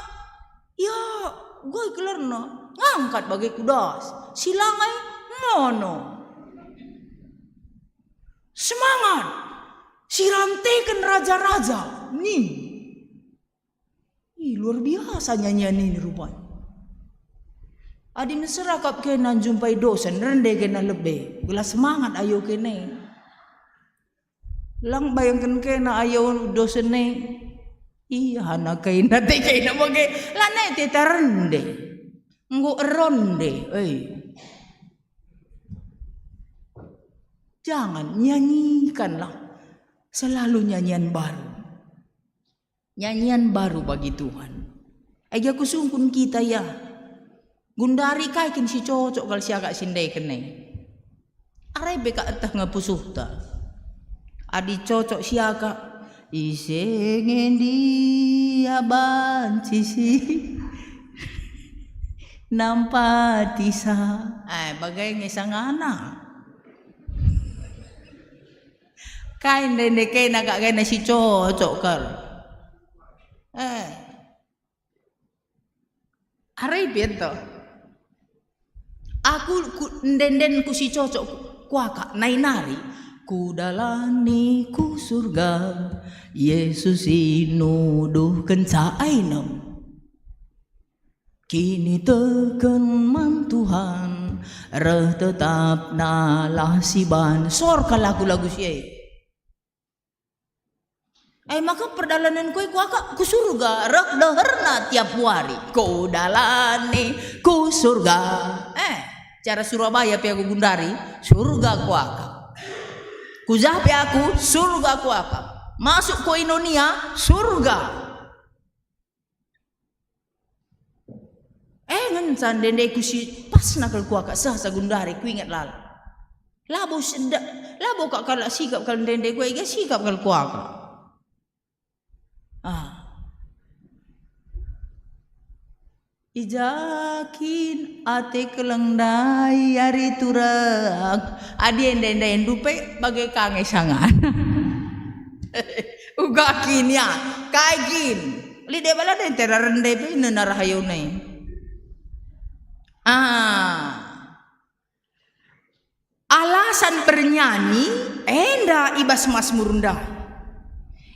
ya gue kelerna ngangkat bagai kudas. Silangai mono. Semangat. Sirantekan raja-raja. Nih. Luar biasa nyanyian ini rupanya. Adi serakap kena jumpai dosen rende kena lebih. Gula semangat ayo kene. Lang bayangkan kena ayo dosen ne. Iya anak kena te kena bagai lana te rende. Nggo ronde. Jangan nyanyikanlah selalu nyanyian baru. Nyanyian baru bagi Tuhan. Aja kusungkun kita ya. Gundari kai kin si cocok kal siaga sindai kene. Arai beka etah ngapusuh ta. Adi cocok siaga isengen dia bancisi nampatisa. Bagai ngesangana. Kain dende kena kak kena si cocok kal. Arai bento. Aku ndenden ku si cocok kuaka nainari kudalani ku surga Yesus inuduh kencainem kini teken man Tuhan reh tetap nalah siban sorka lagu-lagu siye. Maka perjalanan ku kuaka ku surga rek deherna tiap hari kudalani ku surga. Cara Surabaya pi aku gundari surga kuaka. Kujapi aku surga kuaka. Masuk ke Indonesia surga. Ngencan dende ku si pas nakal kuaka sah gundari ku ingat lal. Labo sedak labo kak kala sikap kal dende ku iga sikap kal kuaka. Ijakin ate kelengdai ari turak adi ende dupe bagai kange sangan. Ugakin ya kaigin lide bala den tera rende pe nenarahayone. Alasan bernyanyi enda ibas masmur nda.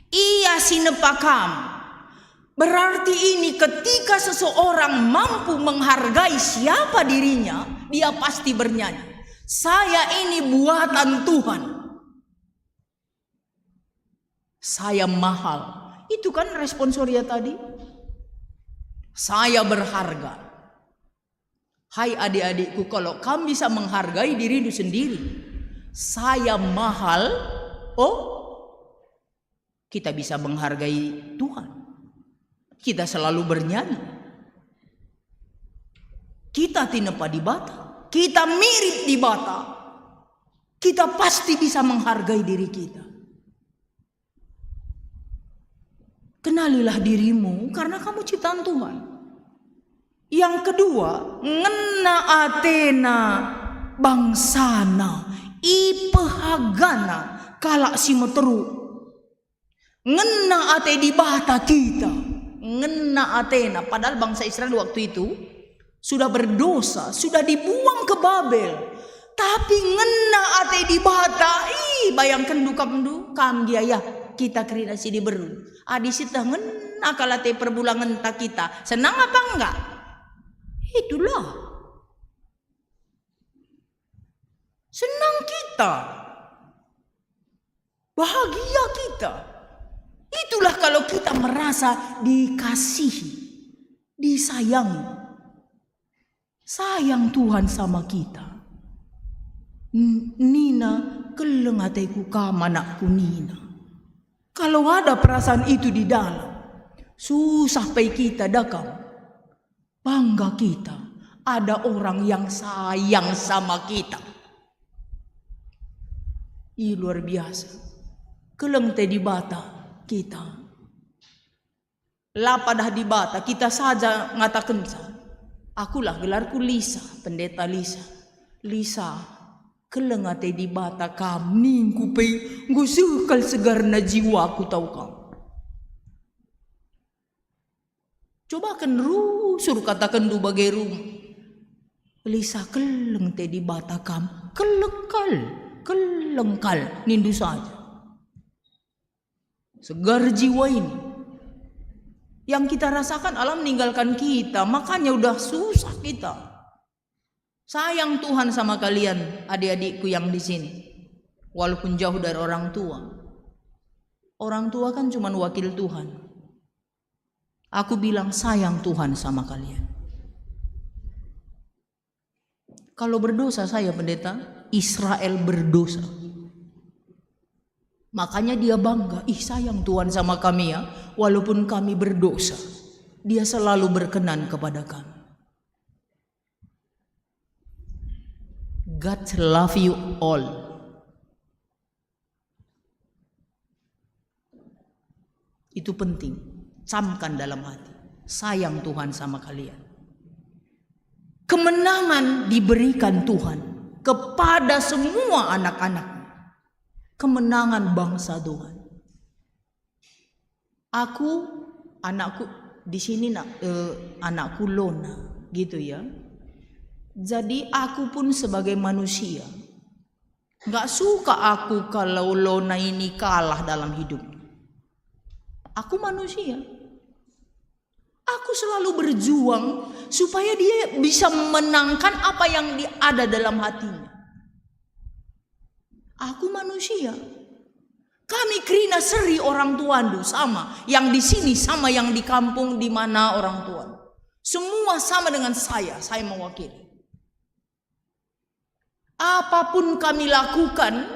Ia sinepakam. Berarti ini ketika seseorang mampu menghargai siapa dirinya, dia pasti bernyanyi. Saya ini buatan Tuhan. Saya mahal. Itu kan responsoria tadi. Saya berharga. Hai adik-adikku, kalau kamu bisa menghargai dirimu sendiri. Saya mahal. Kita bisa menghargai Tuhan. Kita selalu bernyanyi. Kita tinepa di bata. Kita mirip di bata. Kita pasti bisa menghargai diri kita. Kenalilah dirimu karena kamu ciptaan Tuhan. Yang kedua, ngena atena bangsana ipehagana kalak si meteru. Ngena ate di bata kita. Ngena atena padahal bangsa Israel waktu itu sudah berdosa, sudah dibuang ke Babel. Tapi ngena ate di bata, bayangkan dukam dia ya kita kerinasi di beru. Adi sita ngena kalate perbulangan tak kita. Senang apa enggak? Itulah. Senang kita. Bahagia kita. Itulah kalau kita merasa dikasihi, disayangi. Sayang Tuhan sama kita. Nina, keleng hatiku kam anakku Nina. Kalau ada perasaan itu di dalam, susah pai kita dakam. Bangga kita, ada orang yang sayang sama kita. Luar biasa. Keleng te di bata kita. Lapadah di bata kita saja ngatakan sa. Akulah gelarku Lisa, pendeta Lisa. Lisa, keleng te di bata kam ningku pe ngusukal segarna jiwaku tahu kam. Coba kan suruh katakan du bagai rumah. Lisa keleng te di bata kam kelengkal nindu saja. Segar jiwa ini yang kita rasakan alam meninggalkan kita, makanya udah susah kita. Sayang Tuhan sama kalian adik-adikku yang di sini, walaupun jauh dari orang tua. Orang tua kan cuma wakil Tuhan. Aku bilang sayang Tuhan sama kalian. Kalau berdosa saya pendeta, Israel berdosa. Makanya dia bangga, sayang Tuhan sama kami ya, walaupun kami berdosa. Dia selalu berkenan kepada kami. God love you all. Itu penting, camkan dalam hati. Sayang Tuhan sama kalian. Kemenangan diberikan Tuhan kepada semua anak-anak. Kemenangan bangsa Tuhan. Anakku di sini anakku Lona, gitu ya. Jadi aku pun sebagai manusia, nggak suka aku kalau Lona ini kalah dalam hidup. Aku manusia. Aku selalu berjuang supaya dia bisa memenangkan apa yang ada dalam hatinya. Aku manusia. Kami krina seri orang tuandu sama. Yang di sini sama yang di kampung di mana orang tua. Semua sama dengan saya mewakili. Apapun kami lakukan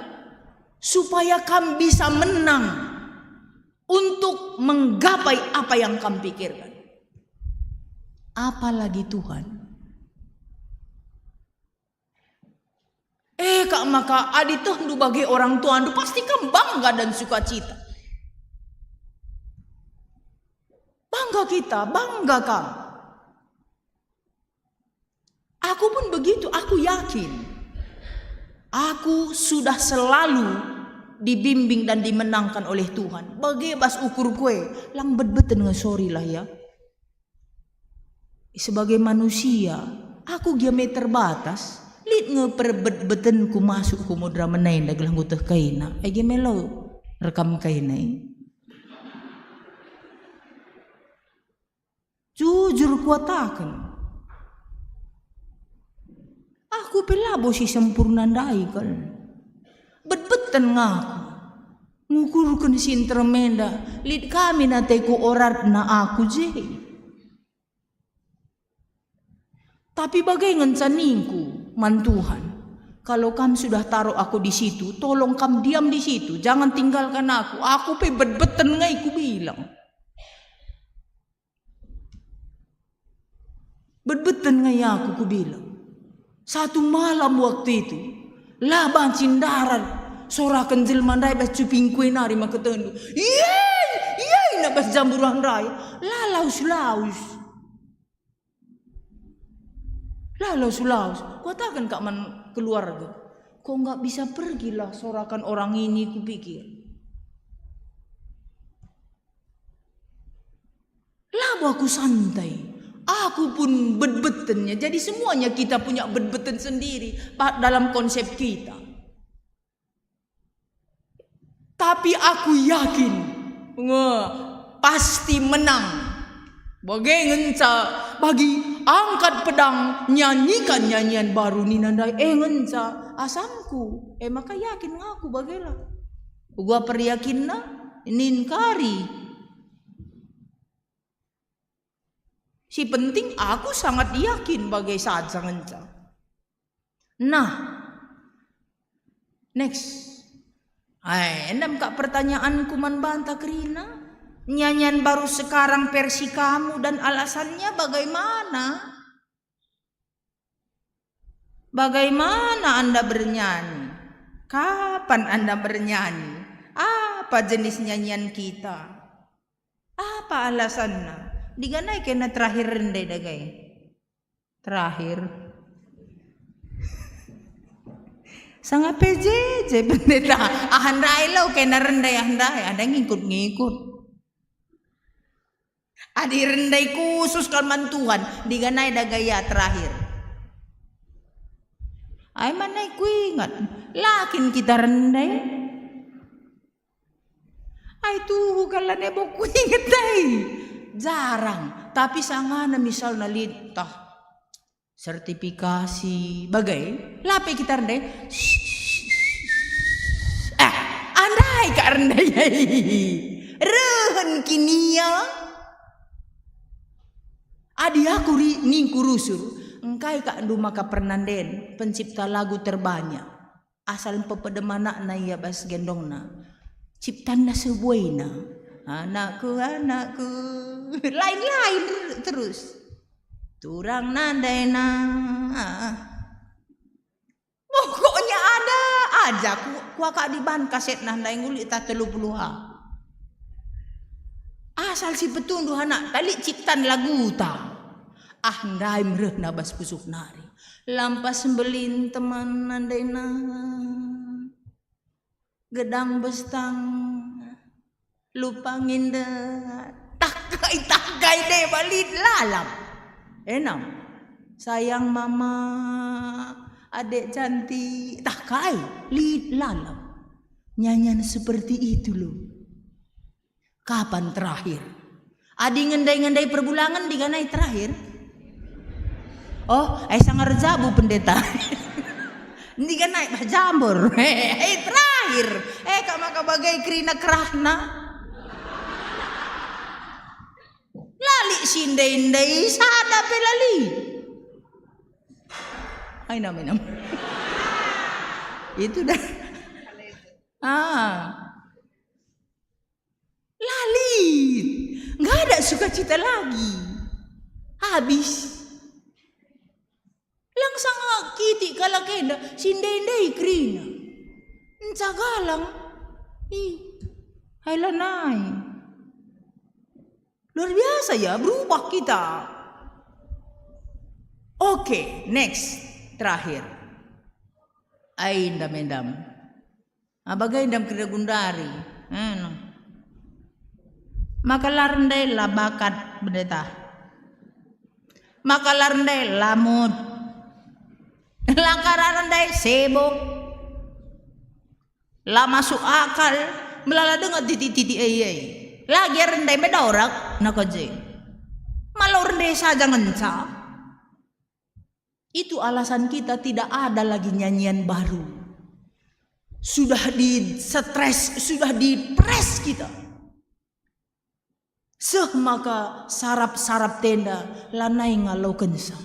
supaya kami bisa menang untuk menggapai apa yang kami pikirkan. Apalagi Tuhan. Kak maka adi tuh bagi orang tua andu pasti kan bangga dan sukacita. Bangga kita, bangga kan. Aku pun begitu, aku yakin. Aku sudah selalu dibimbing dan dimenangkan oleh Tuhan. Bagebas ukur kue, lang bet-beten sorry lah ya. Sebagai manusia, aku giame terbatas. Lit ngeperbet-beten ku masuk ku modra menain daglang guteh kaina. Gemelo rekam kaina. Jujur kuatakan. Aku pelabo si sempurna ndai kan. Bet-beten ngaku. Ngukurkan si intermenda. Lit kami nateku orat na aku je. Tapi bagai ngencaningku. Man Tuhan, kalau kamu sudah taruh aku di situ, tolong kamu diam di situ, jangan tinggalkan aku. Aku pe bet-beten ngai ku bilang. Bet-beten ngai aku ku bilang. Satu malam waktu itu, laban cindaran, sorakan jelmandai bas cuping kue nari maketendu. Yeay, nak bas jamburan raya, laus. Laus, katakan kak man keluarga, kok nggak bisa pergilah sorakan orang ini kupikir. Lalu aku santai, aku pun bet-betennya. Jadi semuanya kita punya bet-beten sendiri dalam konsep kita. Tapi aku yakin, pasti menang. Bagi angkat pedang, nyanyikan nyanyian baru ni nandai ngenca asamku. Maka yakin ngaku bagela. Gua peryakin na ninkari. Si penting aku sangat yakin bagai saat sangenca. Nah, next. Endam kak pertanyaanku man bantah Krina. Nyanyian baru sekarang versi kamu dan alasannya bagaimana? Bagaimana Anda bernyanyi? Kapan Anda bernyanyi? Apa jenis nyanyian kita? Apa alasannya? Diganai kena terakhir rendai dagai. Terakhir. Sangat PJJ pendeta. Handai lo kena rendai handai. Ada ngikut-ngikut. Adi rendai khusus kalman Tuhan. Diganai dagaya terakhir. Ay manay ku ingat. Lakin kita rendai. Ay tuh kala nebo ku ingat day. Jarang. Tapi sangana misal nalitah. Sertifikasi bagai lape kita rendai andai kak rendai rehen kinia adi aku ningku rusur engkai kak ndu maka pernanden pencipta lagu terbanyak asal pepedemana na iya bas gendongna ciptana sebuaina anakku lain-lain terus turang nandaina. Pokoknya ada aja kuaka di ban kaset nandai ngulik tak 30 ha. Asal si petunduh anak tali ciptan lagu ta. Ndai mereh nabas pusuk nari. Lampas sembelin teman nandaina. Gedang bestang lupa ngindet. Takai deh balik lalap. Enam, sayang mama, adik cantik, takai, lid lalap. Nyanyian seperti itu loh. Kapan terakhir? Adi ngendai-ngendai perbulangan diganai terakhir? Oh, sangar jabu pendeta. Diganai bah jambur. Terakhir. Kak maka bagai Krina kerahna. Lali sindai-indai sada pelali. Ay namin. Itu dah. Lali. Nggak ada sukacita lagi. Habis. Langsung kiti kala kenda sindai-indai Krina. Encagalang. Hai lanai. Luar biasa ya, berubah kita. Oke, next. Terakhir. Endam. Bagai endam kira gundari. Maka larendai lah bakat pendeta. Maka larendai lah mood. Langkararendai sibuk. Lah masuk akal. Melala dengar titik-titik ayai. Lagi rendai medorak nak aja. Malah rendai saja ngenca. Itu alasan kita tidak ada lagi nyanyian baru. Sudah di stres, sudah di press kita. Maka sarap-sarap tenda lanai ngalau kensa.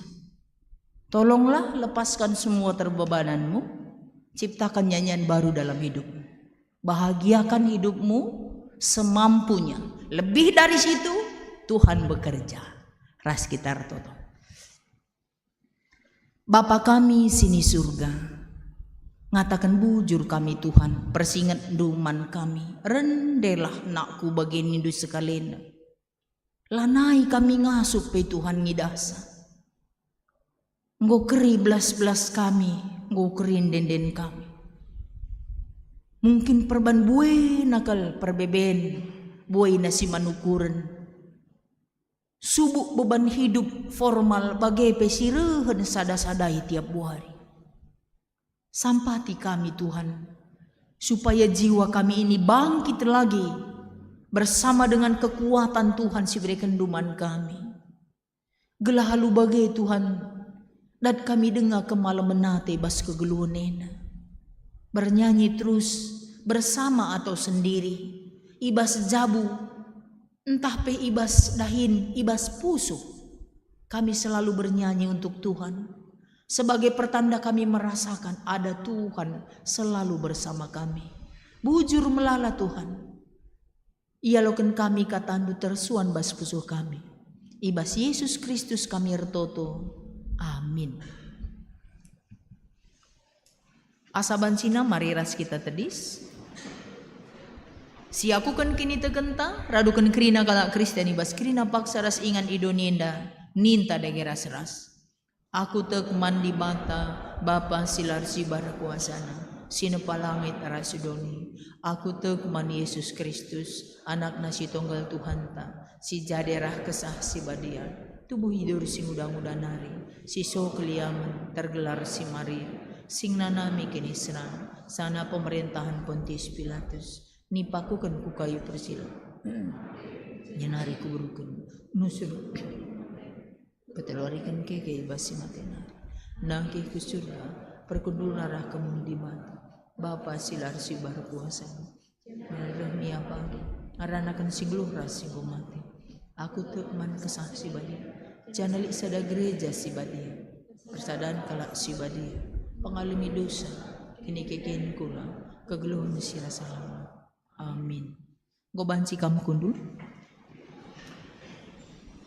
Tolonglah lepaskan semua terbebananmu. Ciptakan nyanyian baru dalam hidupmu. Bahagiakan hidupmu semampunya. Lebih dari situ Tuhan bekerja. Raskitar Toto. Bapa kami sini surga. Ngatakan bujur kami Tuhan. Persingat duman kami. Rendelah nakku bagi nindu sekalian. Lanai kami ngasup pe Tuhan ngidasa. Nggo keri belas-belas kami. Nggo kerin den kami. Mungkin perban buai nakal perbeben, buai nasi manukuren. Subuk beban hidup formal bagai pesirehen sada-sadai tiap hari. Sampati kami Tuhan, supaya jiwa kami ini bangkit lagi bersama dengan kekuatan Tuhan si berikan duman kami. Gelah halu bagai Tuhan, dan kami dengar kemalam menate bas kegeluanena. bernyanyi terus bersama atau sendiri, ibas jabu, entah pe ibas dahin, ibas pusuk, kami selalu bernyanyi untuk Tuhan. Sebagai pertanda kami merasakan ada Tuhan selalu bersama kami. Bujur melala Tuhan. Ia loken kami katandu tersuan bas pusuh kami. Ibas Yesus Kristus kami ertoto. Amin. Asaban Cina mari ras kita tedis. Si aku kan kini tegenta, radukan kerina kala Kristen ibas kerina paksa ras ingan idonienda, ninta dege ras. Aku tek mandi bata, Bapa silar sibar kuasana, sinepa langit arasudoni. Aku tek man Yesus Kristus, anak nasi tunggal Tuhan ta, si jaderah kesah si badia, tubuh hidur si muda-muda nari, si so keliaman tergelar si Maria, sing nanami kini serang, sana pemerintahan Pontius Pilatus, nipakukan ku kayu persila, nyenari ku berukan, nusur, petelorikan keke basi matenar, nangke ku surga, perkundul narah kemun di mata, Bapa silar sibar kuasa, merah mia pagi, aranakan singluh ras singgu mati, aku tekman kesah si badia, janalik sada gereja si badia, persadaan kalak si badia, pengalami dosa, kini kekeni kula, kegeluhan sila salam. Amin. Gobanci kamu kundul.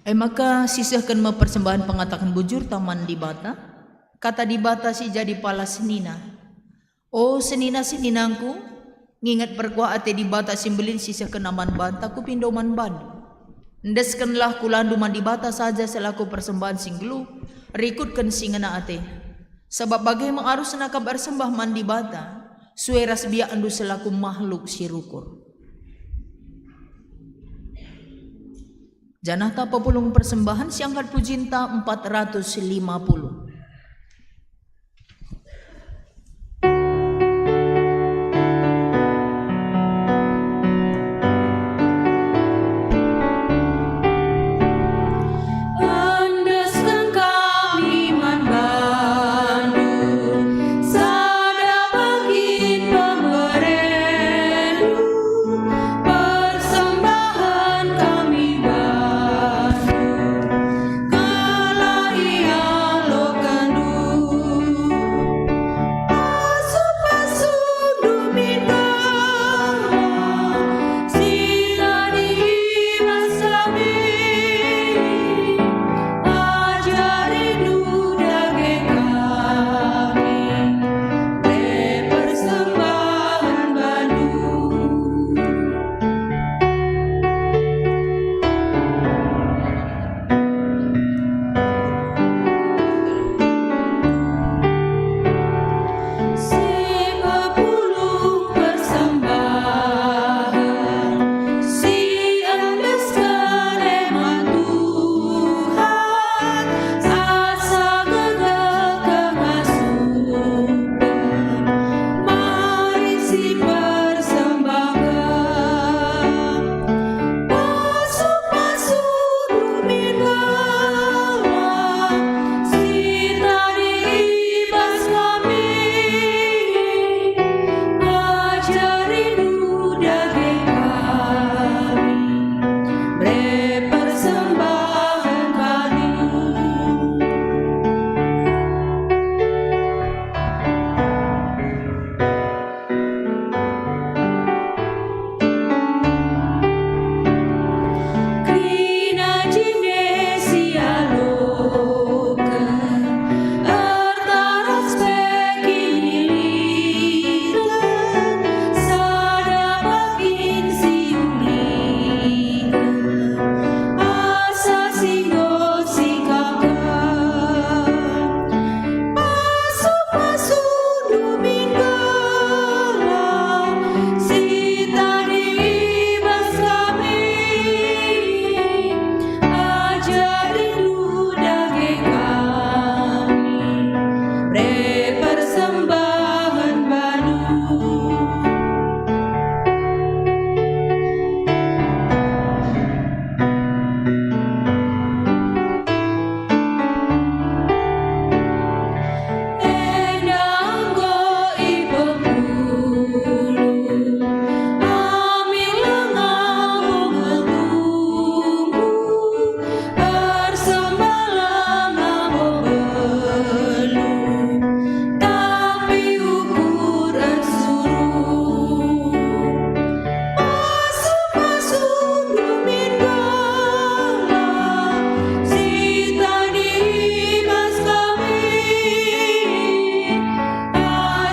Maka sisahkan mempersembahan pengatakan bujur taman di bata. Kata di bata si jadi pala senina. Oh senina seninangku, ngingat perkuah ate di bata simbelin sisahkan aman banta ku pindoman bandu. Ndeskanlah kulandu man di bata saja selaku persembahan singgelu. Rikutkan singana ate. Sebab bagaimana arus nak bersembah man di bata. Sueras biak andu selaku makhluk sirukur. Janah tapa pulung persembahan siangkat pujinta 450. Kalau ia lo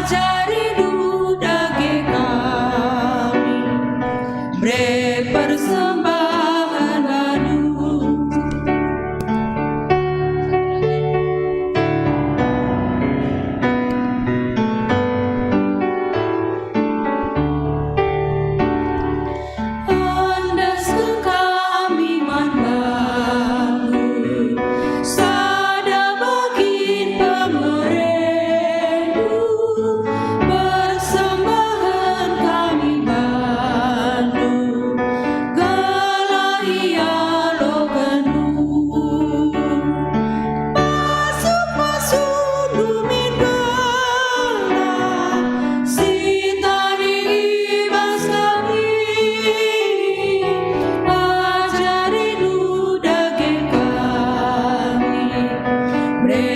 ajari dudage kami bre persembahan badu. Andaskan kami manbandu sada bagin pemerendu persembahan kami bandu galahia lokenu pasu-pasu dumin gala sitani ibas kami ajari dudage kami bre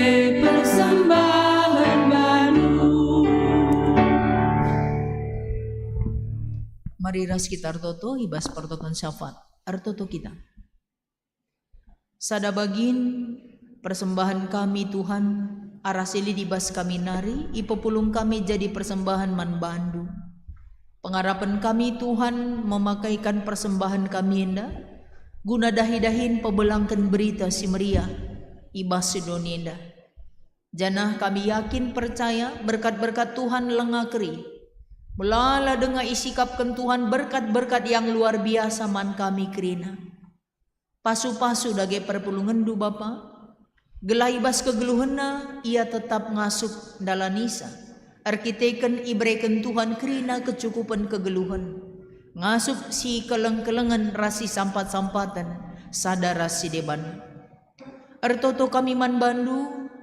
persembahan banu. Mari ras kita artoto ibas pertoton syafaat artoto kita. Sada bagin persembahan kami Tuhan arasili dibas kami nari ipopulung kami jadi persembahan man bandu. Pengharapan kami Tuhan memakaikan persembahan kami enda guna dahi-dahin pebelangkan berita si meriah ibas sedonienda. Janah kami yakin percaya berkat-berkat Tuhan lengakri melala dengar isikapkan Tuhan berkat-berkat yang luar biasa man kami kerina. Pasu-pasu dage perpulungan du Bapa gelah ibas kegeluhena ia tetap ngasuk dalanisa arkiteken ibreken Tuhan kerina kecukupan kegeluhan ngasuk si keleng-kelengan rasi sampat-sampatan sadar rasi deban. Ertoto kami man bandu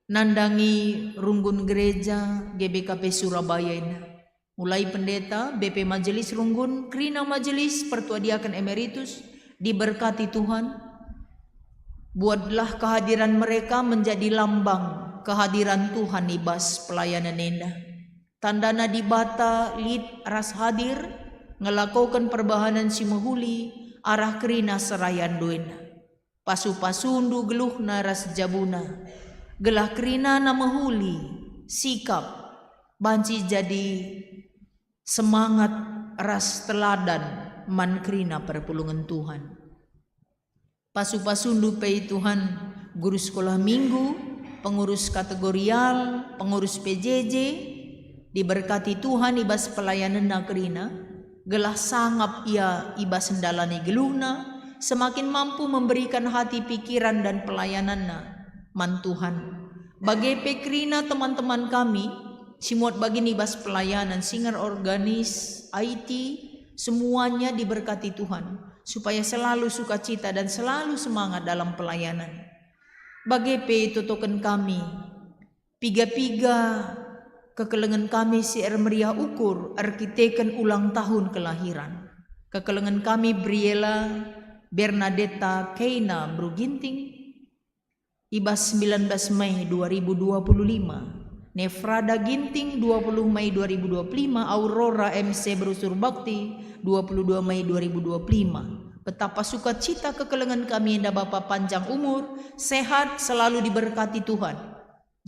nandangi runggun gereja GBKP Surabaya ini. Mulai pendeta, BP Majelis Runggun, Krina Majelis, Pertua Diaken Emeritus, diberkati Tuhan. Buatlah kehadiran mereka menjadi lambang kehadiran Tuhan ibas pelayanan enda. Tandana di bata lid ras hadir, ngelakukan perbahanan si mahuli, arah Krina serayan duena. Pasu-pasundu geluh naras jabuna, gelah Krina na mahuli, sikap, banci jadi semangat ras teladan man Krina perpulungan Tuhan. Pasu-pasundu pei Tuhan guru sekolah minggu, pengurus kategorial, pengurus PJJ, diberkati Tuhan ibas pelayanan na Krina, gelah sangap ia ibas sendalani geluhna, semakin mampu memberikan hati pikiran dan pelayanan na man Tuhan. Bagi Pekrina teman-teman kami simuat bagi nibas pelayanan, singer organis, IT, semuanya diberkati Tuhan supaya selalu sukacita dan selalu semangat dalam pelayanan. Bagi tutukan kami, piga-piga kekelengan kami si meriah ukur arkiteken ulang tahun kelahiran. Kekelengan kami Briela Bernadetta Keina Bruginting ibas 19 Mei 2025. Nefrada Ginting 20 Mei 2025, Aurora MC Berusur Bakti 22 Mei 2025. Betapa sukacita kekelengan kami indah Bapa panjang umur, sehat, selalu diberkati Tuhan.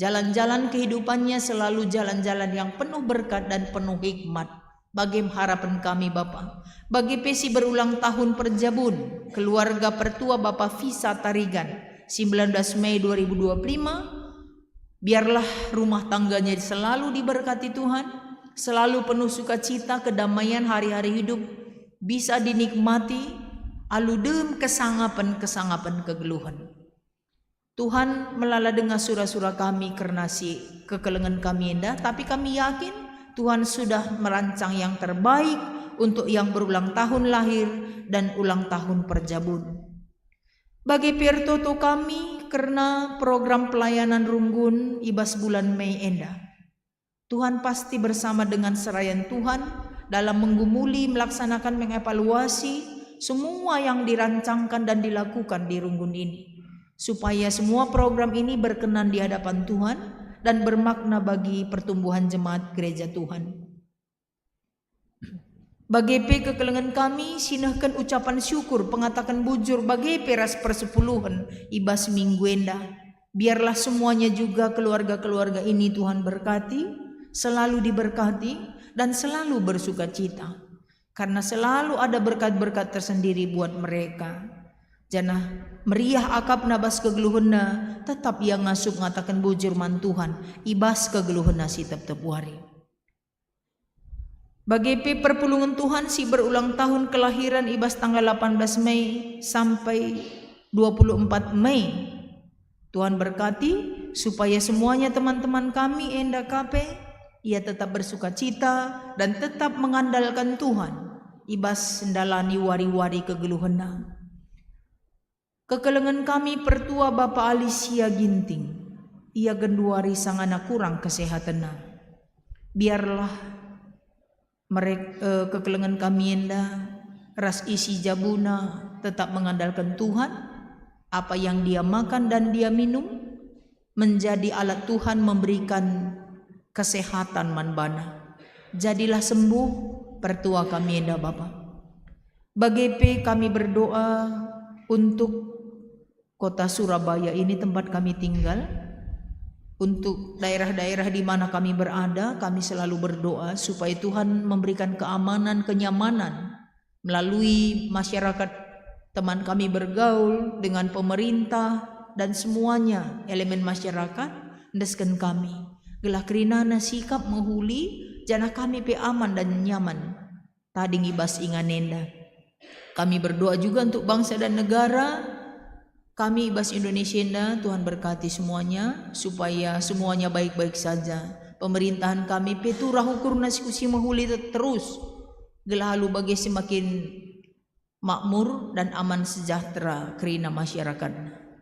Jalan-jalan kehidupannya selalu jalan-jalan yang penuh berkat dan penuh hikmat. Bagi harapan kami Bapa, bagi pesi berulang tahun Perjabun, keluarga pertua Bapa Visa Tarigan 19 Mei 2025, biarlah rumah tangganya selalu diberkati Tuhan, selalu penuh sukacita, kedamaian hari-hari hidup bisa dinikmati, aludem kesangapan kegeluhan. Tuhan melala dengar surah-surah kami karena si kekelengan kami indah, tapi kami yakin Tuhan sudah merancang yang terbaik untuk yang berulang tahun lahir dan ulang tahun Perjabun. Bagi Piertoto kami karena program pelayanan Runggun ibas bulan Mei enda, Tuhan pasti bersama dengan serayan Tuhan dalam menggumuli, melaksanakan, mengevaluasi semua yang dirancangkan dan dilakukan di Runggun ini, supaya semua program ini berkenan di hadapan Tuhan dan bermakna bagi pertumbuhan jemaat gereja Tuhan. Bagi kekelengan kami, sinahkan ucapan syukur, pengatakan bujur bagi peras persepuluhan ibas minggu endah. Biarlah semuanya juga keluarga-keluarga ini Tuhan berkati, selalu diberkati, dan selalu bersuka cita. Karena selalu ada berkat-berkat tersendiri buat mereka. Janah meriah akap nabas kegeluhena, tetap yang ngasup ngatakan bujur man Tuhan, ibas kegeluhena si tetap wari. Bagi perpulungan Tuhan si berulang tahun kelahiran ibas tanggal 18 Mei sampai 24 Mei. Tuhan berkati supaya semuanya teman-teman kami enda kape, ia tetap bersuka cita dan tetap mengandalkan Tuhan. Ibas sendalani wari-wari kegeluhena. Kekelengan kami pertua Bapak Alicia Ginting, ia genduari sang anak kurang kesehatanna. Biarlah mereka kekelengan kami enda ras isi jabuna tetap mengandalkan Tuhan. Apa yang dia makan dan dia minum menjadi alat Tuhan memberikan kesehatan manbana. Jadilah sembuh pertua kami enda Bapa. Bagi kami berdoa untuk kota Surabaya ini tempat kami tinggal. Untuk daerah-daerah di mana kami berada, kami selalu berdoa supaya Tuhan memberikan keamanan, kenyamanan melalui masyarakat teman kami bergaul dengan pemerintah dan semuanya elemen masyarakat ndesken kami. Gelah kerinana sikap menghuli jana kami pe aman dan nyaman. Tadi ngibas inganenda. Kami berdoa juga untuk bangsa dan negara. Kami ibas Indonesia enda, Tuhan berkati semuanya supaya semuanya baik-baik saja. Pemerintahan kami peturah ukur nasi kusi menghuli terus. Gelahalu bagi semakin makmur dan aman sejahtera kerana masyarakat.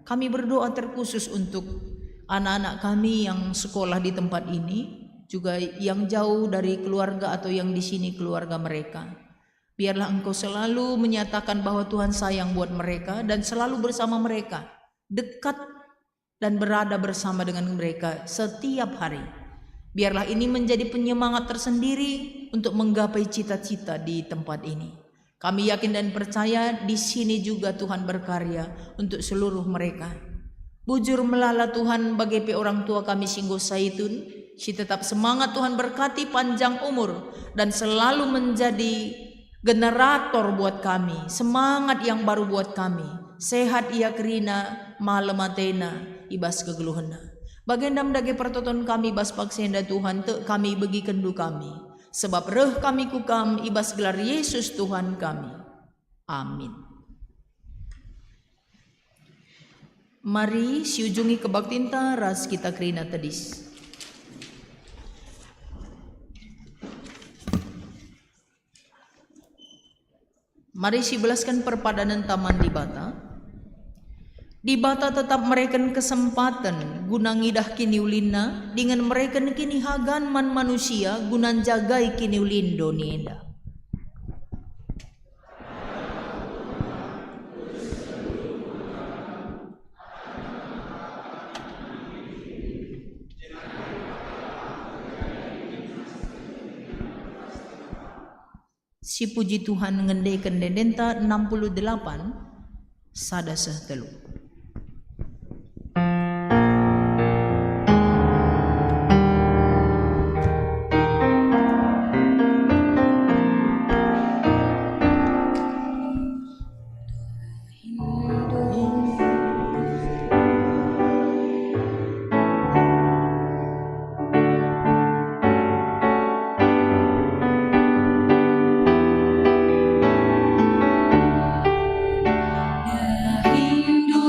Kami berdoa terkhusus untuk anak-anak kami yang sekolah di tempat ini, juga yang jauh dari keluarga atau yang di sini keluarga mereka. Biarlah Engkau selalu menyatakan bahwa Tuhan sayang buat mereka dan selalu bersama mereka, dekat dan berada bersama dengan mereka setiap hari. Biarlah ini menjadi penyemangat tersendiri untuk menggapai cita-cita di tempat ini. Kami yakin dan percaya di sini juga Tuhan berkarya untuk seluruh mereka. Bujur melala Tuhan bagi orang tua kami Singgo Saitun, si tetap semangat Tuhan berkati panjang umur dan selalu menjadi generator buat kami, semangat yang baru buat kami. Sehat ia kerina, malam atena, ibas kegeluhena. Bagendam dage pertoton kami bas paksenda Tuhan, te kami bagi kendu kami. Sebab reh kami kukam, ibas gelar Yesus Tuhan kami. Amin. Mari siujungi kebaktinta ras kita kerina tedis. Mari sibelaskan perpadanan taman di Bata. Di Bata tetap mereken kesempatan guna ngidah kini ulina dengan mereken kini hagan man manusia gunan jagai kini ulindo nienda. Si puji Tuhan ngendaikan dendenta 68 sada sehtelu. Hindu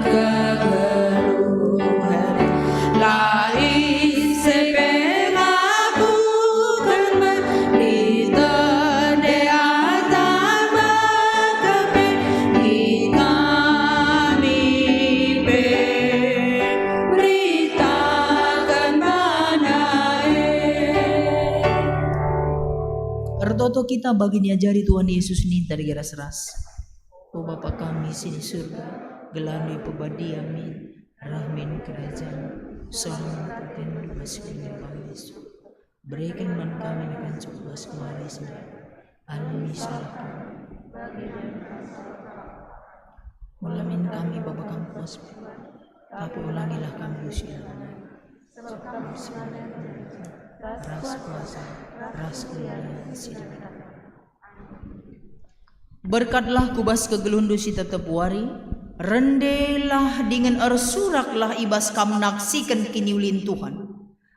kegeluhan. Lain sepelaku karena kita de atas bakape kita mipe beritakan manae. Ertoto kita bagi diajari Tuhan Yesus ninta di garas ras. O Bapa kami sini surga, gelandui pebadi amin. Rahmin kerajaan, salam pertenu masuknya Bang Yesus. Berikan man kami akan coba kemari sendiri. Alami salah Ulamin kami Bapa kampus, tapi ulangilah kami usia. Ras kuasa, ras kemuliaan sidang. Berkatlah kubas kegelundu si tetep wari, rendelah dengan ersuraklah ibas kam naksikan kiniulin Tuhan.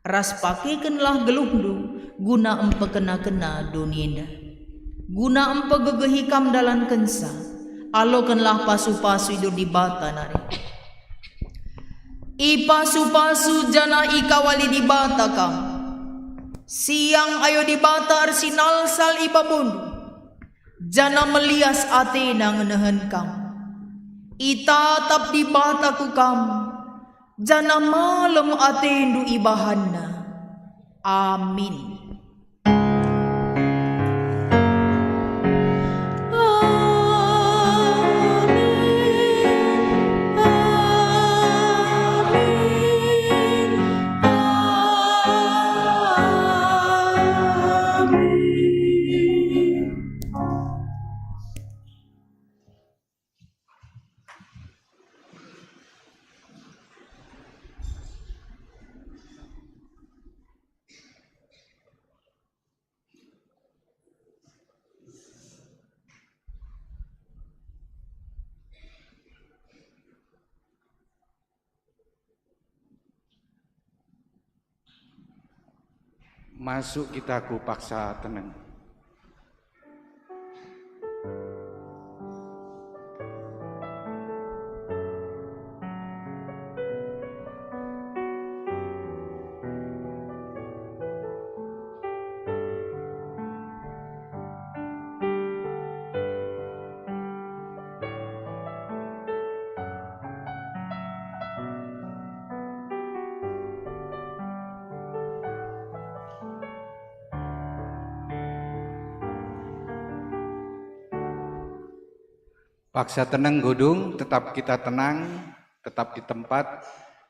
Ras pakekenlah gelundu guna empe kena donienda. Guna empe gegehi kam dalan kensa, alokenlah pasu-pasu idur di bata nari. Ipasu-pasu jana ikawali di bata kam. Siang ayo di bata arsinal sal ibabundu. Jana melias Athena ngenehen kam. Itatap di bataku kam. Jana malam Athendu ibahanna. Amin. Masuk kita ku paksa tenang. Paksa tenang godung, tetap kita tenang, tetap di tempat,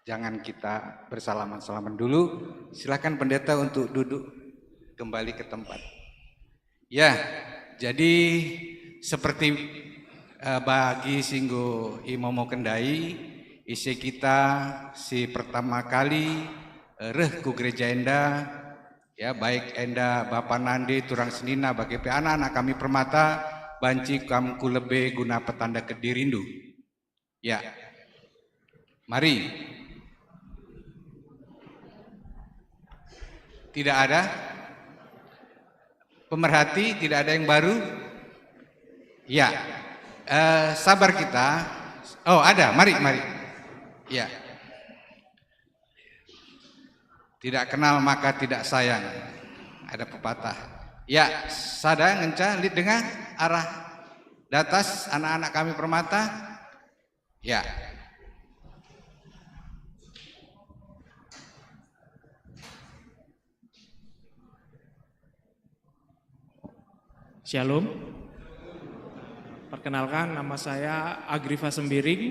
jangan kita bersalaman-salaman dulu. Silakan pendeta untuk duduk kembali ke tempat. Ya, jadi seperti bagi singgo Imomo Kendai, isi kita si pertama kali reh ku gereja enda, ya baik enda Bapak Nandi Turang Senina bagi anak-anak kami permata. Banci kamku lebih guna petanda kedirindu. Ya, mari. Tidak ada pemerhati, tidak ada yang baru. Ya, sabar kita. Oh ada, mari. Ya, tidak kenal maka tidak sayang. Ada pepatah. Ya, sada ngenca lid dengan arah datas anak-anak kami permata. Ya. Shalom. Perkenalkan, nama saya Agrifa Sembiring,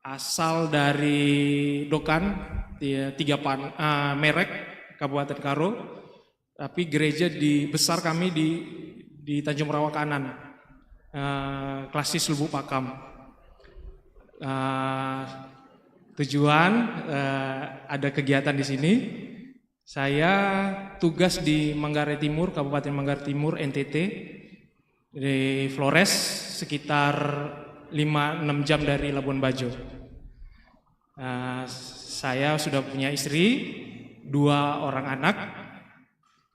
asal dari Dokan, Merek, Kabupaten Karo. Tapi gereja besar kami di Tanjung Rawa Kanan, Klasis Lubuk Pakam. Tujuan ada kegiatan di sini. Saya tugas di Manggarai Timur, Kabupaten Manggarai Timur, NTT, di Flores, sekitar 5-6 jam dari Labuan Bajo. Saya sudah punya istri, 2 orang anak.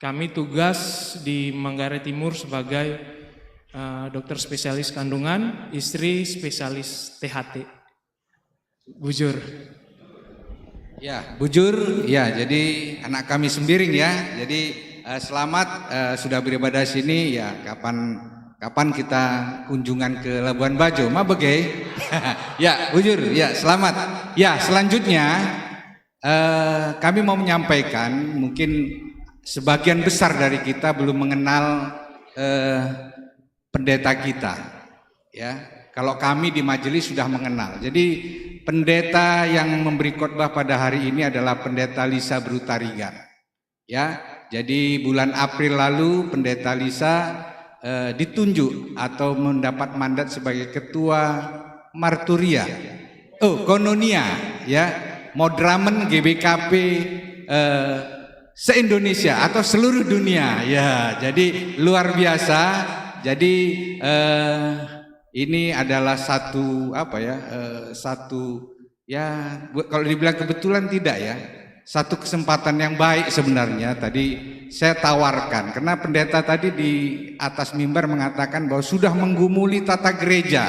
Kami tugas di Manggarai Timur sebagai dokter spesialis kandungan, istri spesialis THT. Bujur. Ya, bujur. Ya, jadi anak kami sembiring ya. Jadi selamat sudah beribadah sini ya. Kapan kita kunjungan ke Labuan Bajo? Mabege. Ya, bujur. Ya, selamat. Ya, selanjutnya kami mau menyampaikan, mungkin sebagian besar dari kita belum mengenal pendeta kita. Ya, kalau kami di majelis sudah mengenal. Jadi pendeta yang memberi khotbah pada hari ini adalah Pendeta Lisa Brutarigan. Ya, jadi bulan April lalu Pendeta Lisa ditunjuk atau mendapat mandat sebagai ketua Marturia, Kononia, ya, Modramen GBKP se-Indonesia atau seluruh dunia, ya. Jadi luar biasa. Jadi ini adalah satu kalau dibilang kebetulan tidak ya, satu kesempatan yang baik sebenarnya. Tadi saya tawarkan karena pendeta tadi di atas mimbar mengatakan bahwa sudah menggumuli tata gereja,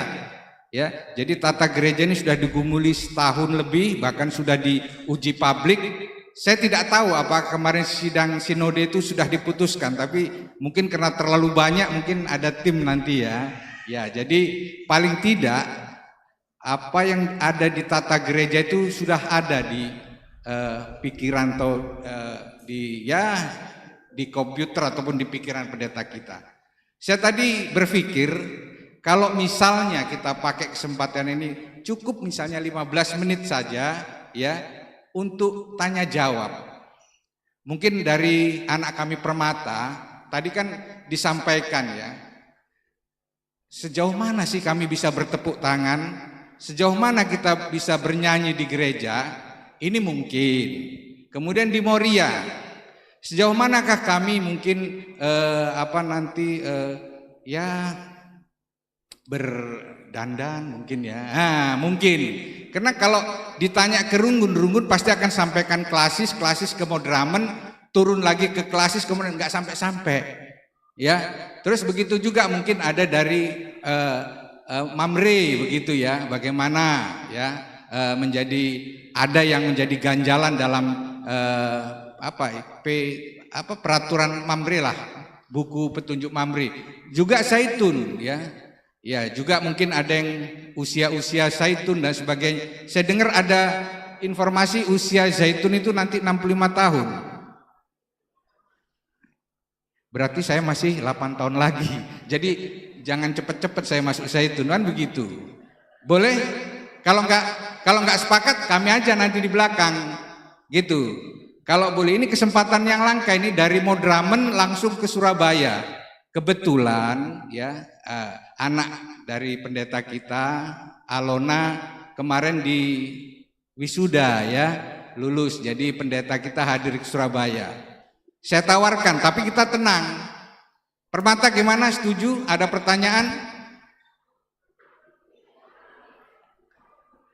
ya. Jadi tata gereja ini sudah digumuli setahun lebih, bahkan sudah diuji publik. Saya tidak tahu apa kemarin sidang sinode itu sudah diputuskan, tapi mungkin karena terlalu banyak mungkin ada tim nanti ya. Ya, jadi paling tidak apa yang ada di tata gereja itu sudah ada di pikiran atau di komputer ataupun di pikiran pendeta kita. Saya tadi berpikir kalau misalnya kita pakai kesempatan ini cukup misalnya 15 menit saja ya untuk tanya jawab. Mungkin dari anak kami Permata tadi kan disampaikan ya, sejauh mana sih kami bisa bertepuk tangan, sejauh mana kita bisa bernyanyi di gereja, ini mungkin. Kemudian di Moria, sejauh manakah kami mungkin berdandan mungkin ya, mungkin. Karena kalau ditanya ke runggun pasti akan sampaikan klasis ke Modramen, turun lagi ke klasis, kemudian nggak sampai-sampai. Ya, terus begitu juga mungkin ada dari Mamre begitu ya, bagaimana ya ada yang menjadi ganjalan dalam peraturan Mamre lah, buku petunjuk Mamre. Juga Zaitun ya. Ya, juga mungkin ada yang usia Zaitun dan sebagainya. Saya dengar ada informasi usia Zaitun itu nanti 65 tahun. Berarti saya masih 8 tahun lagi. Jadi jangan cepet-cepet saya masuk Zaitun kan begitu. Boleh? Kalau nggak sepakat kami aja nanti di belakang. Gitu. Kalau boleh, ini kesempatan yang langka ini dari Modramen langsung ke Surabaya. Kebetulan ya anak dari pendeta kita Alona kemarin di wisuda ya, lulus. Jadi pendeta kita hadir ke Surabaya. Saya tawarkan, tapi kita tenang. Permata gimana, setuju? Ada pertanyaan?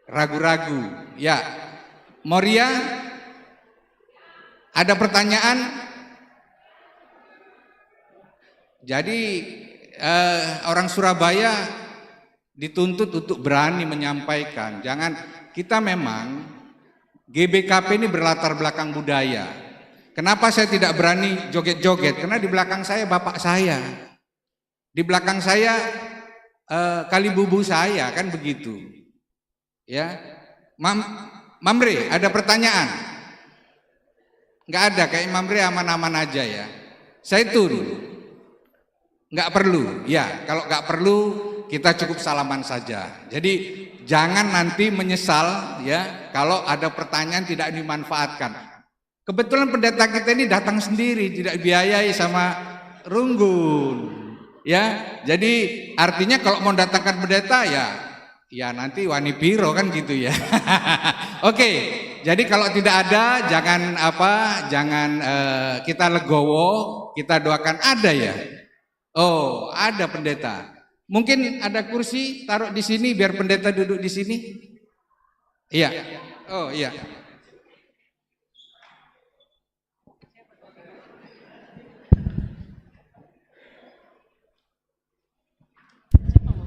Ragu-ragu. Ya. Moria? Ada pertanyaan? Jadi orang Surabaya dituntut untuk berani menyampaikan. Jangan, kita memang GBKP ini berlatar belakang budaya. Kenapa saya tidak berani joget-joget? Karena di belakang saya bapak saya, di belakang saya kali bubu saya, kan begitu. Ya, Mamre, ada pertanyaan? Nggak ada, kayak Mamre aman-aman aja ya. Zaitun. Nggak perlu, ya. Kalau nggak perlu, kita cukup salaman saja. Jadi jangan nanti menyesal, ya, kalau ada pertanyaan tidak dimanfaatkan. Kebetulan pendeta kita ini datang sendiri, tidak dibiayai sama Runggun, ya. Jadi artinya kalau mau datangkan pendeta, ya nanti wani piro kan gitu ya. Oke, jadi kalau tidak ada, jangan kita legowo, kita doakan ada ya. Oh, ada pendeta. Mungkin ada kursi, taruh di sini biar pendeta duduk di sini. Iya. Oh, iya.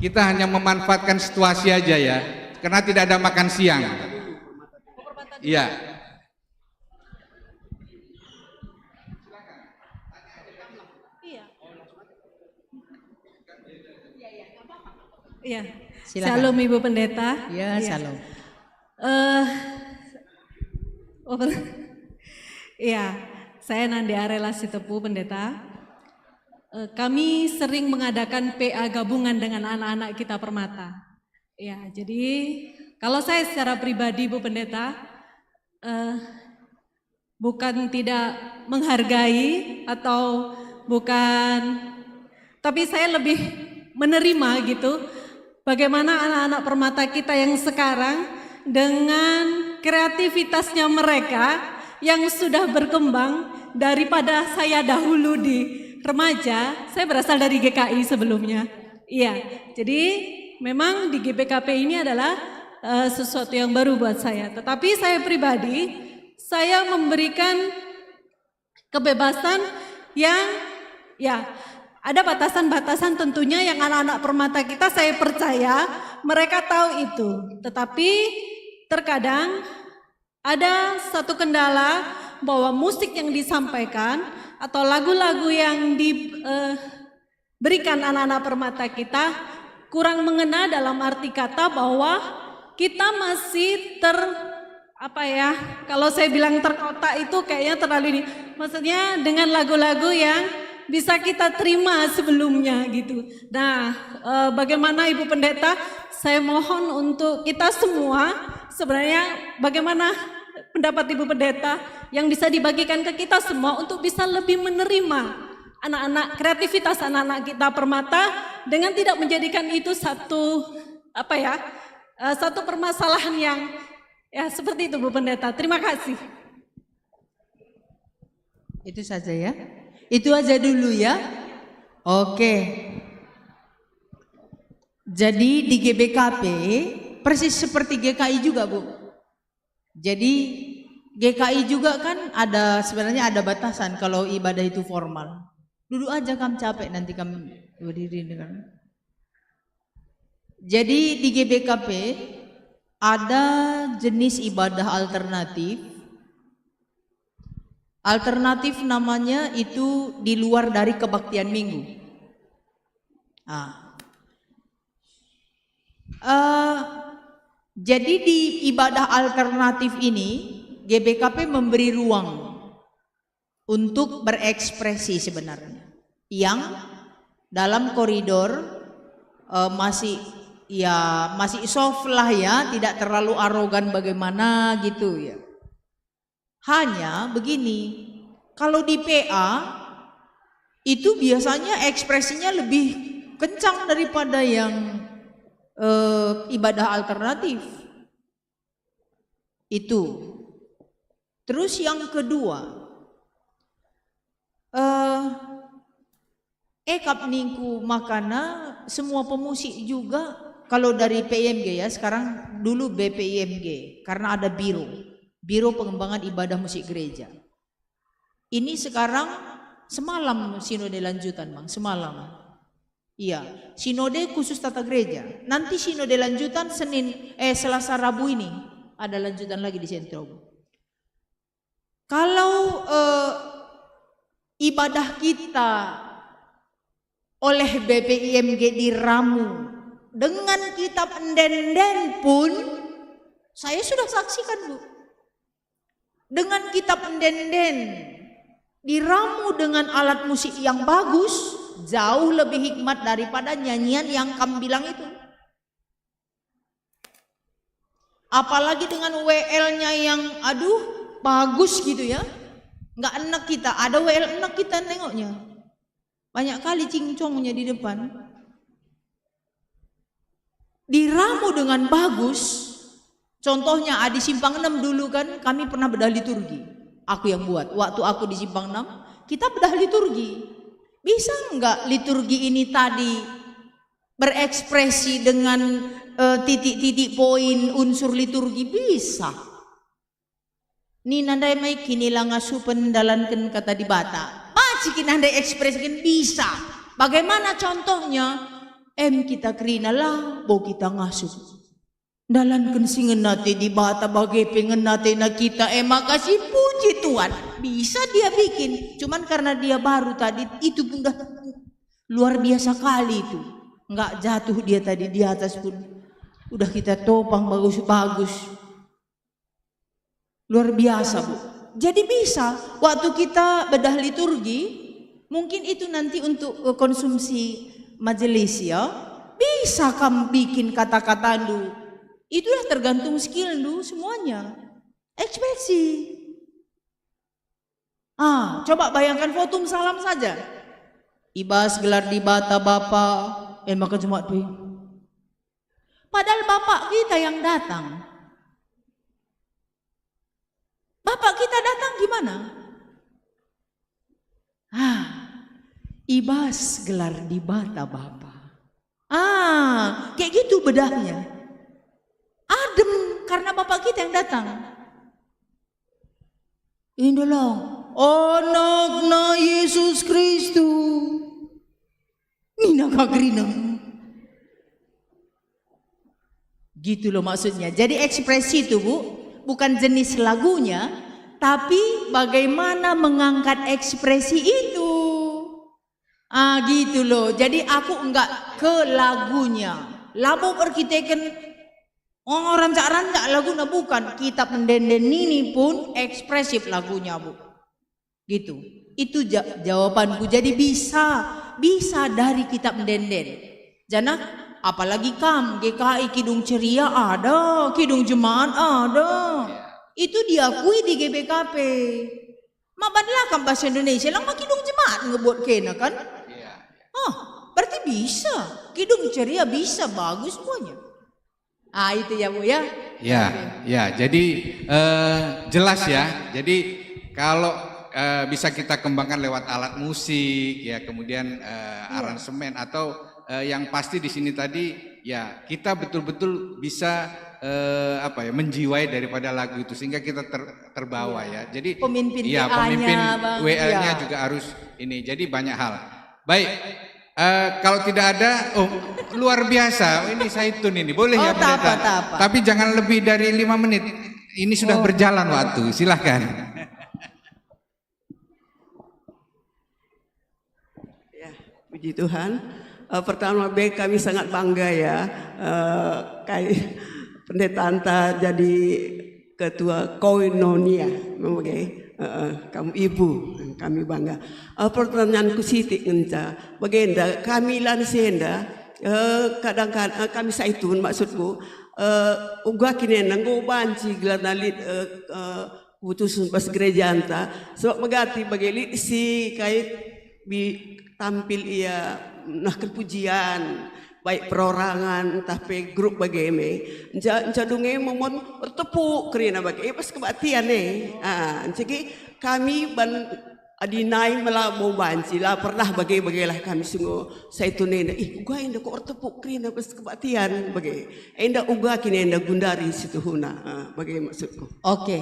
Kita hanya memanfaatkan situasi aja ya. karena tidak ada makan siang. Iya. Iya. Silakan. Shalom Ibu Pendeta. Ya, salam. Iya, saya Nandi Arela Sitepu Pendeta. Kami sering mengadakan PA gabungan dengan anak-anak kita Permata. Ya, jadi kalau saya secara pribadi Bu Pendeta bukan tidak menghargai atau bukan, tapi saya lebih menerima gitu bagaimana anak-anak Permata kita yang sekarang dengan kreativitasnya mereka yang sudah berkembang daripada saya dahulu di remaja. Saya berasal dari GKI sebelumnya. Iya, jadi memang di GPKP ini adalah sesuatu yang baru buat saya. Tetapi saya pribadi, saya memberikan kebebasan yang ya ada batasan-batasan tentunya yang anak-anak Permata kita saya percaya mereka tahu itu. Tetapi terkadang ada satu kendala bahwa musik yang disampaikan atau lagu-lagu yang diberikan anak-anak Permata kita kurang mengena dalam arti kata bahwa kita masih kalau saya bilang terkotak itu kayaknya terlalu ini. Maksudnya dengan lagu-lagu yang bisa kita terima sebelumnya gitu. Nah, bagaimana Ibu Pendeta? Saya mohon untuk kita semua sebenarnya bagaimana pendapat Ibu Pendeta yang bisa dibagikan ke kita semua untuk bisa lebih menerima anak-anak kreativitas anak-anak kita Permata dengan tidak menjadikan itu satu satu permasalahan yang ya seperti itu Bu Pendeta. Terima kasih. Itu saja ya. Itu aja dulu ya. Oke. Jadi di GBKP persis seperti GKI juga Bu. Jadi GKI juga kan sebenarnya ada batasan kalau ibadah itu formal. Duduk aja kamu capek nanti kamu berdiri dengan. Jadi di GBKP ada jenis ibadah alternatif. Alternatif namanya itu di luar dari kebaktian minggu. Jadi di ibadah alternatif ini GBKP memberi ruang untuk berekspresi sebenarnya, yang dalam koridor masih soft lah ya, tidak terlalu arogan bagaimana gitu ya. Hanya begini, kalau di PA itu biasanya ekspresinya lebih kencang daripada yang ibadah alternatif. Itu. Terus yang kedua, ekap ningku makana semua pemusik juga kalau dari PIMG ya, sekarang dulu BPIMG karena ada Biro Pengembangan Ibadah Musik Gereja. Ini sekarang semalam sinode lanjutan Bang, semalam. Iya, sinode khusus tata gereja. Nanti sinode lanjutan Selasa Rabu ini ada lanjutan lagi di Sentrum. Kalau ibadah kita oleh BPIMG diramu dengan kitab endenden pun saya sudah saksikan Bu. Dengan kitab endenden diramu dengan alat musik yang bagus, jauh lebih hikmat daripada nyanyian yang kamu bilang itu. Apalagi dengan WL-nya yang bagus gitu ya. Nggak enak kita, ada WL enak kita nengoknya. Banyak kali cincongnya di depan. Diramu dengan bagus. Contohnya di Simpang 6 dulu kan kami pernah bedah liturgi. Aku yang buat. Waktu aku di Simpang 6 kita bedah liturgi. Bisa enggak liturgi ini tadi berekspresi dengan titik-titik poin unsur liturgi? Bisa. Ni nandai mai kini langa supen dalankan kata di bata. Maci kini nandai ekspresikan bisa. Bagaimana contohnya? Kita kerina lah, bo kita ngasup. Dalan kensingan nate di bata bagai pengen nate na kita makasih puji Tuhan. Bisa dia bikin. Cuman karena dia baru tadi itu pun dah luar biasa kali itu. Nggak jatuh dia tadi di atas pun. Udah kita topang bagus-bagus. Luar biasa Bu. Jadi bisa waktu kita bedah liturgi. Mungkin itu nanti untuk konsumsi majelis ya. Bisa kamu bikin kata-kata dulu. Itu dah tergantung skill lu semuanya. Ekspresi. Coba bayangkan fotum salam saja. Ibas gelar di bata bapa, maka cuma tuh. Padahal bapak kita yang datang. Bapak kita datang gimana? Ibas gelar di bata bapa. Kayak gitu bedahnya. Adem karena bapak kita yang datang. Indolong anakna Yesus Kristus. Nina kagrina. Gitu loh maksudnya. Jadi ekspresi itu Bu, bukan jenis lagunya, tapi bagaimana mengangkat ekspresi itu. Gitu loh. Jadi aku enggak ke lagunya. Lagu perkiteken orang rancak-rancak lagunya bukan. Kitab mendenden ini pun ekspresif lagunya Bu. Gitu. Itu jawabanku. Jadi bisa dari kitab mendenden. Jangan apalagi GKI Kidung Ceria ada, Kidung Jemaat ada. Itu diakui di GBKP. Mabadlah kan bahasa Indonesia lang Kidung Jemaat ngebuat kena kan? Berarti bisa. Kidung Ceria bisa bagus semuanya. Itu ya Bu ya. Ya. Jadi jelas ya. Jadi kalau bisa kita kembangkan lewat alat musik, ya kemudian aransemen atau yang pasti di sini tadi ya kita betul-betul bisa menjiwai daripada lagu itu sehingga kita terbawa ya. Jadi pemimpin WA-nya juga harus ini. Jadi banyak hal. Baik. Kalau tidak ada, luar biasa. Ini Zaitun ini boleh ya pendeta. Tapi jangan lebih dari 5 menit. Ini sudah berjalan waktu. Silahkan. Ya, puji Tuhan. Pertama kami sangat bangga ya, pendeta Anta jadi ketua Koinonia. Kamu ibu, kami bangga. Pertanyaanku sitik ngenca, bagenda kami lansenda, kadang-kadang kami Zaitun maksudku, uga kini nanggo banci gelar nalit putusun pas gereja anta, sebab megati bagi si kait bi tampil ia nah kepujian. Baik perorangan tapi grup bageme jadunge momon bertepuk kerana bagi pas kebatian jadi kami adinai melabo banci lah pernah bagilah kami sungguh Zaitun enda uga enda ko bertepuk kerana pas kebatian bagi enda uga kini enda gundari situ huna bagi maksudku. Oke.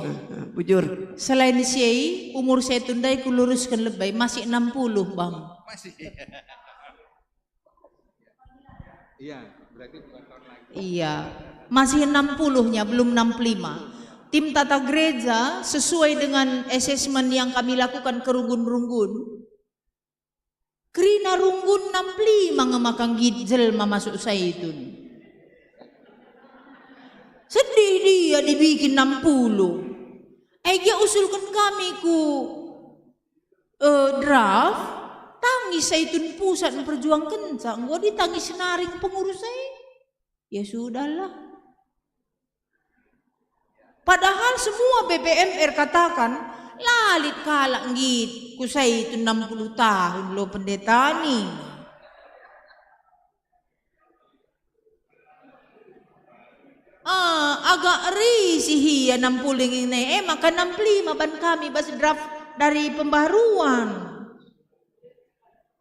Bujur Selain siai umur Zaitun dai ku luruskan lebih masih 60 Bang. Masih. Iya, berarti bukan tahun lagi. Iya, masih 60-nya, belum 65. Tim tata gereja sesuai dengan asesmen yang kami lakukan ke runggun-runggun. Kerina runggun 65 ngemakang gijel masuk Zaitun. Sedih dia dibikin 60. Dia usulkan kami ku draft. Tangis Zaitun pusat berjuang kencang, gua ditangis senaring pengurus saya. Ya sudahlah. Padahal semua BPMR katakan lalit kalak ngit ku Zaitun 60 tahun lo pendeta nih. Agak risih ya 60 ini. Maka 65 ban kami bas draft dari pembaruan.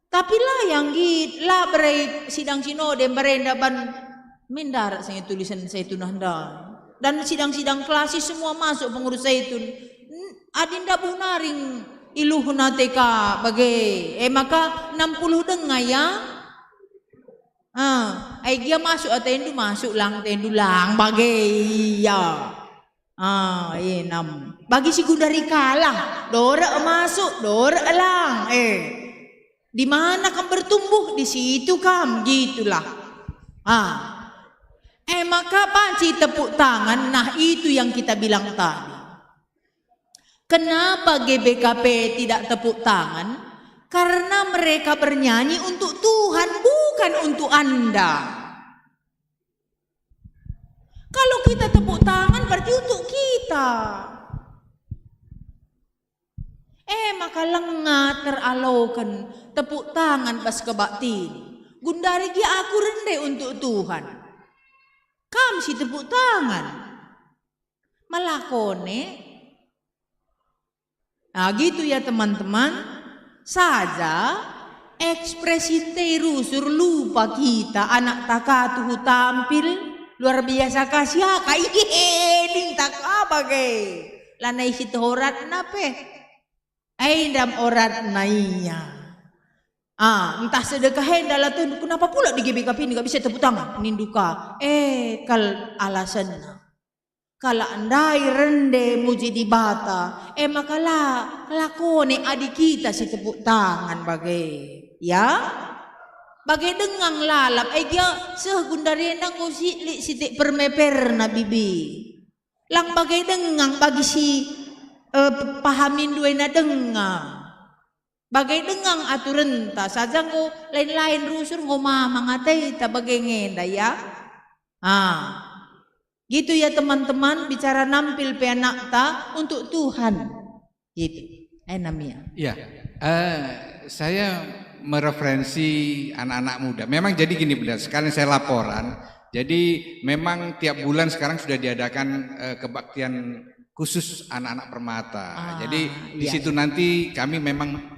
Tapi lah yang lah berai sidang sinode berenda ban mindar saya tulisan Zaitun anda dan sidang-sidang klasis semua masuk pengurus Zaitun adinda bunaring iluhuna TK bagai maka 60 dengai ya Ai dia masuk tendu masuk lang tendu lang bagai ya. Enam. Bagi si Gundari kalah, dora masuk, dora lang. Di mana kamu bertumbuh di situ kamu gitulah. Maka panci tepuk tangan. Nah itu yang kita bilang tadi. Kenapa GBKP tidak tepuk tangan? Karena mereka bernyanyi untuk Tuhan, bukan untuk Anda. Kalau kita tepuk tangan berarti untuk kita. Maka lengah teralokan tepuk tangan pas kebakti. Gundari dia aku rende untuk Tuhan. Kamu si tepuk tangan. Melakone. Nah gitu ya teman-teman. Saja ekspresi terusur lupa kita anak takatuhu tampil luar biasa kasih ding tak apa ke lanai si torat nape dam orat nainya entah sedekah hendalah tuh kenapa pula di GBKP ini gak bisa tepuk tangan ninduka kal alasannya kalau andai rende muji di bata makalah lakone adik kita si tepuk tangan bagai ya bagai dengang lalap dia segundari endang usik si permeper na bibi lang bagai dengang bagi si pahamin dua na dengang bagai dengang aturan ta saja ngo lain-lain rusur ngo mama ngatai ta bagai ngenda ya gitu ya teman-teman bicara nampil peanak ta untuk Tuhan gitu namanya ya saya mereferensi anak-anak muda memang jadi gini benar sekali saya laporan jadi memang tiap bulan sekarang sudah diadakan kebaktian khusus anak-anak permata. Jadi di situ nanti kami memang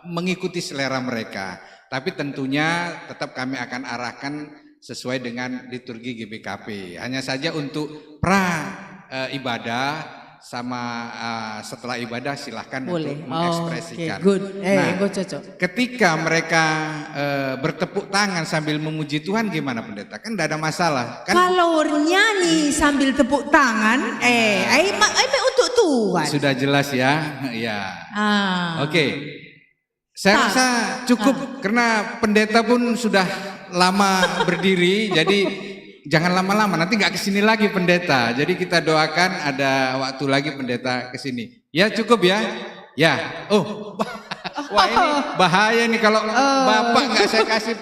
mengikuti selera mereka. Tapi tentunya tetap kami akan arahkan sesuai dengan liturgi GBKP. Hanya saja untuk ibadah sama setelah ibadah silahkan boleh untuk mengekspresikan. Good. Cocok. Ketika mereka bertepuk tangan sambil memuji Tuhan gimana pendeta? Kan tidak ada masalah. Kan? Kalau nyanyi sambil tepuk tangan, untuk Tuhan. Sudah jelas ya, ya. Oke. Saya rasa cukup karena pendeta pun sudah lama berdiri, jadi jangan lama-lama, nanti nggak kesini lagi pendeta. Jadi kita doakan ada waktu lagi pendeta kesini. Ya cukup ya. Ya. Wah ini bahaya nih kalau bapak nggak saya kasih.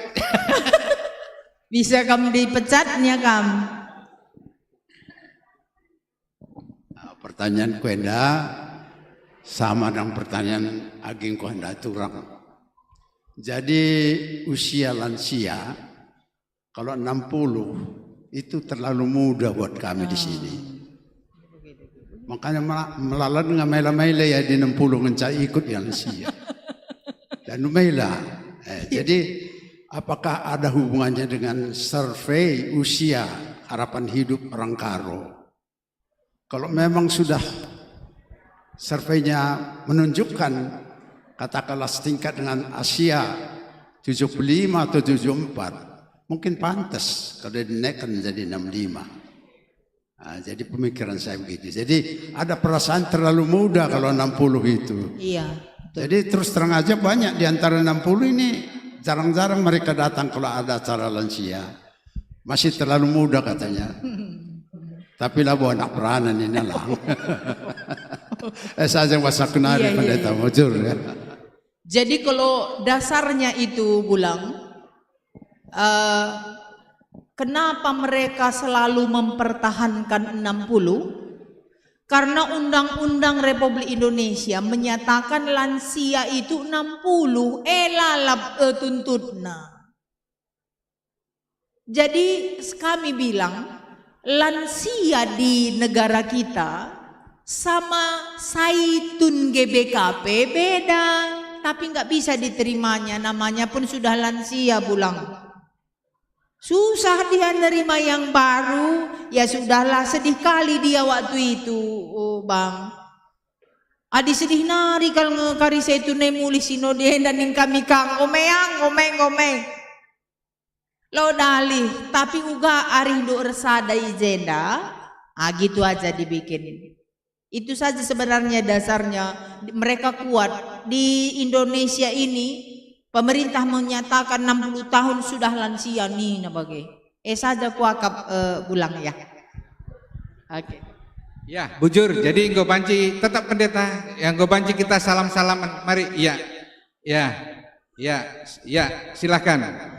Bisa kamu dipecatnya kamu. Pertanyaan kuenda sama dengan pertanyaan ageng kuenda turang. Jadi usia lansia kalau 60 itu terlalu muda buat kami di sini. Makanya melalat dengan mela-mela ya di 60 ngencai ikut yang lansia. Dan mela. Jadi apakah ada hubungannya dengan survei usia harapan hidup orang Karo? Kalau memang sudah surveinya menunjukkan katakanlah setingkat dengan Asia 75 atau 74. Mungkin pantas kalau dinaikkan menjadi 65. Jadi pemikiran saya begitu. Jadi ada perasaan terlalu muda kalau 60 itu. Iya. Betul. Jadi terus terang aja banyak di antara 60 ini jarang-jarang mereka datang kalau ada acara lansia. Masih terlalu muda katanya. Tapi lah buat anak peranan ini lah. Saja masa kenal pendeta mujur ya. Jadi kalau dasarnya itu Bulang. Kenapa mereka selalu mempertahankan 60? Karena Undang-Undang Republik Indonesia menyatakan lansia itu 60, lalap tuntutna. Jadi kami bilang lansia di negara kita sama Saitun GBKP beda, tapi nggak bisa diterimanya, namanya pun sudah lansia Bulang. Susah dia nerima yang baru, ya sudahlah sedih kali dia waktu itu, Bang. Adi sedih nari kalau ngekari saya itu nemuli sinode dan kami kang ngomeng. Lo dalih, tapi uga ari nduk resada izenda, gitu aja dibikin. Itu saja sebenarnya dasarnya. Mereka kuat. Di Indonesia ini, pemerintah menyatakan 60 tahun sudah lansia nih, nabagai. Saja kuakap bulang ya. Oke. Ya, bujur. Jadi Nggo Panci tetap pendeta. Yang Nggo Panci kita salam-salaman. Mari, ya. Ya. Ya, ya, silakan.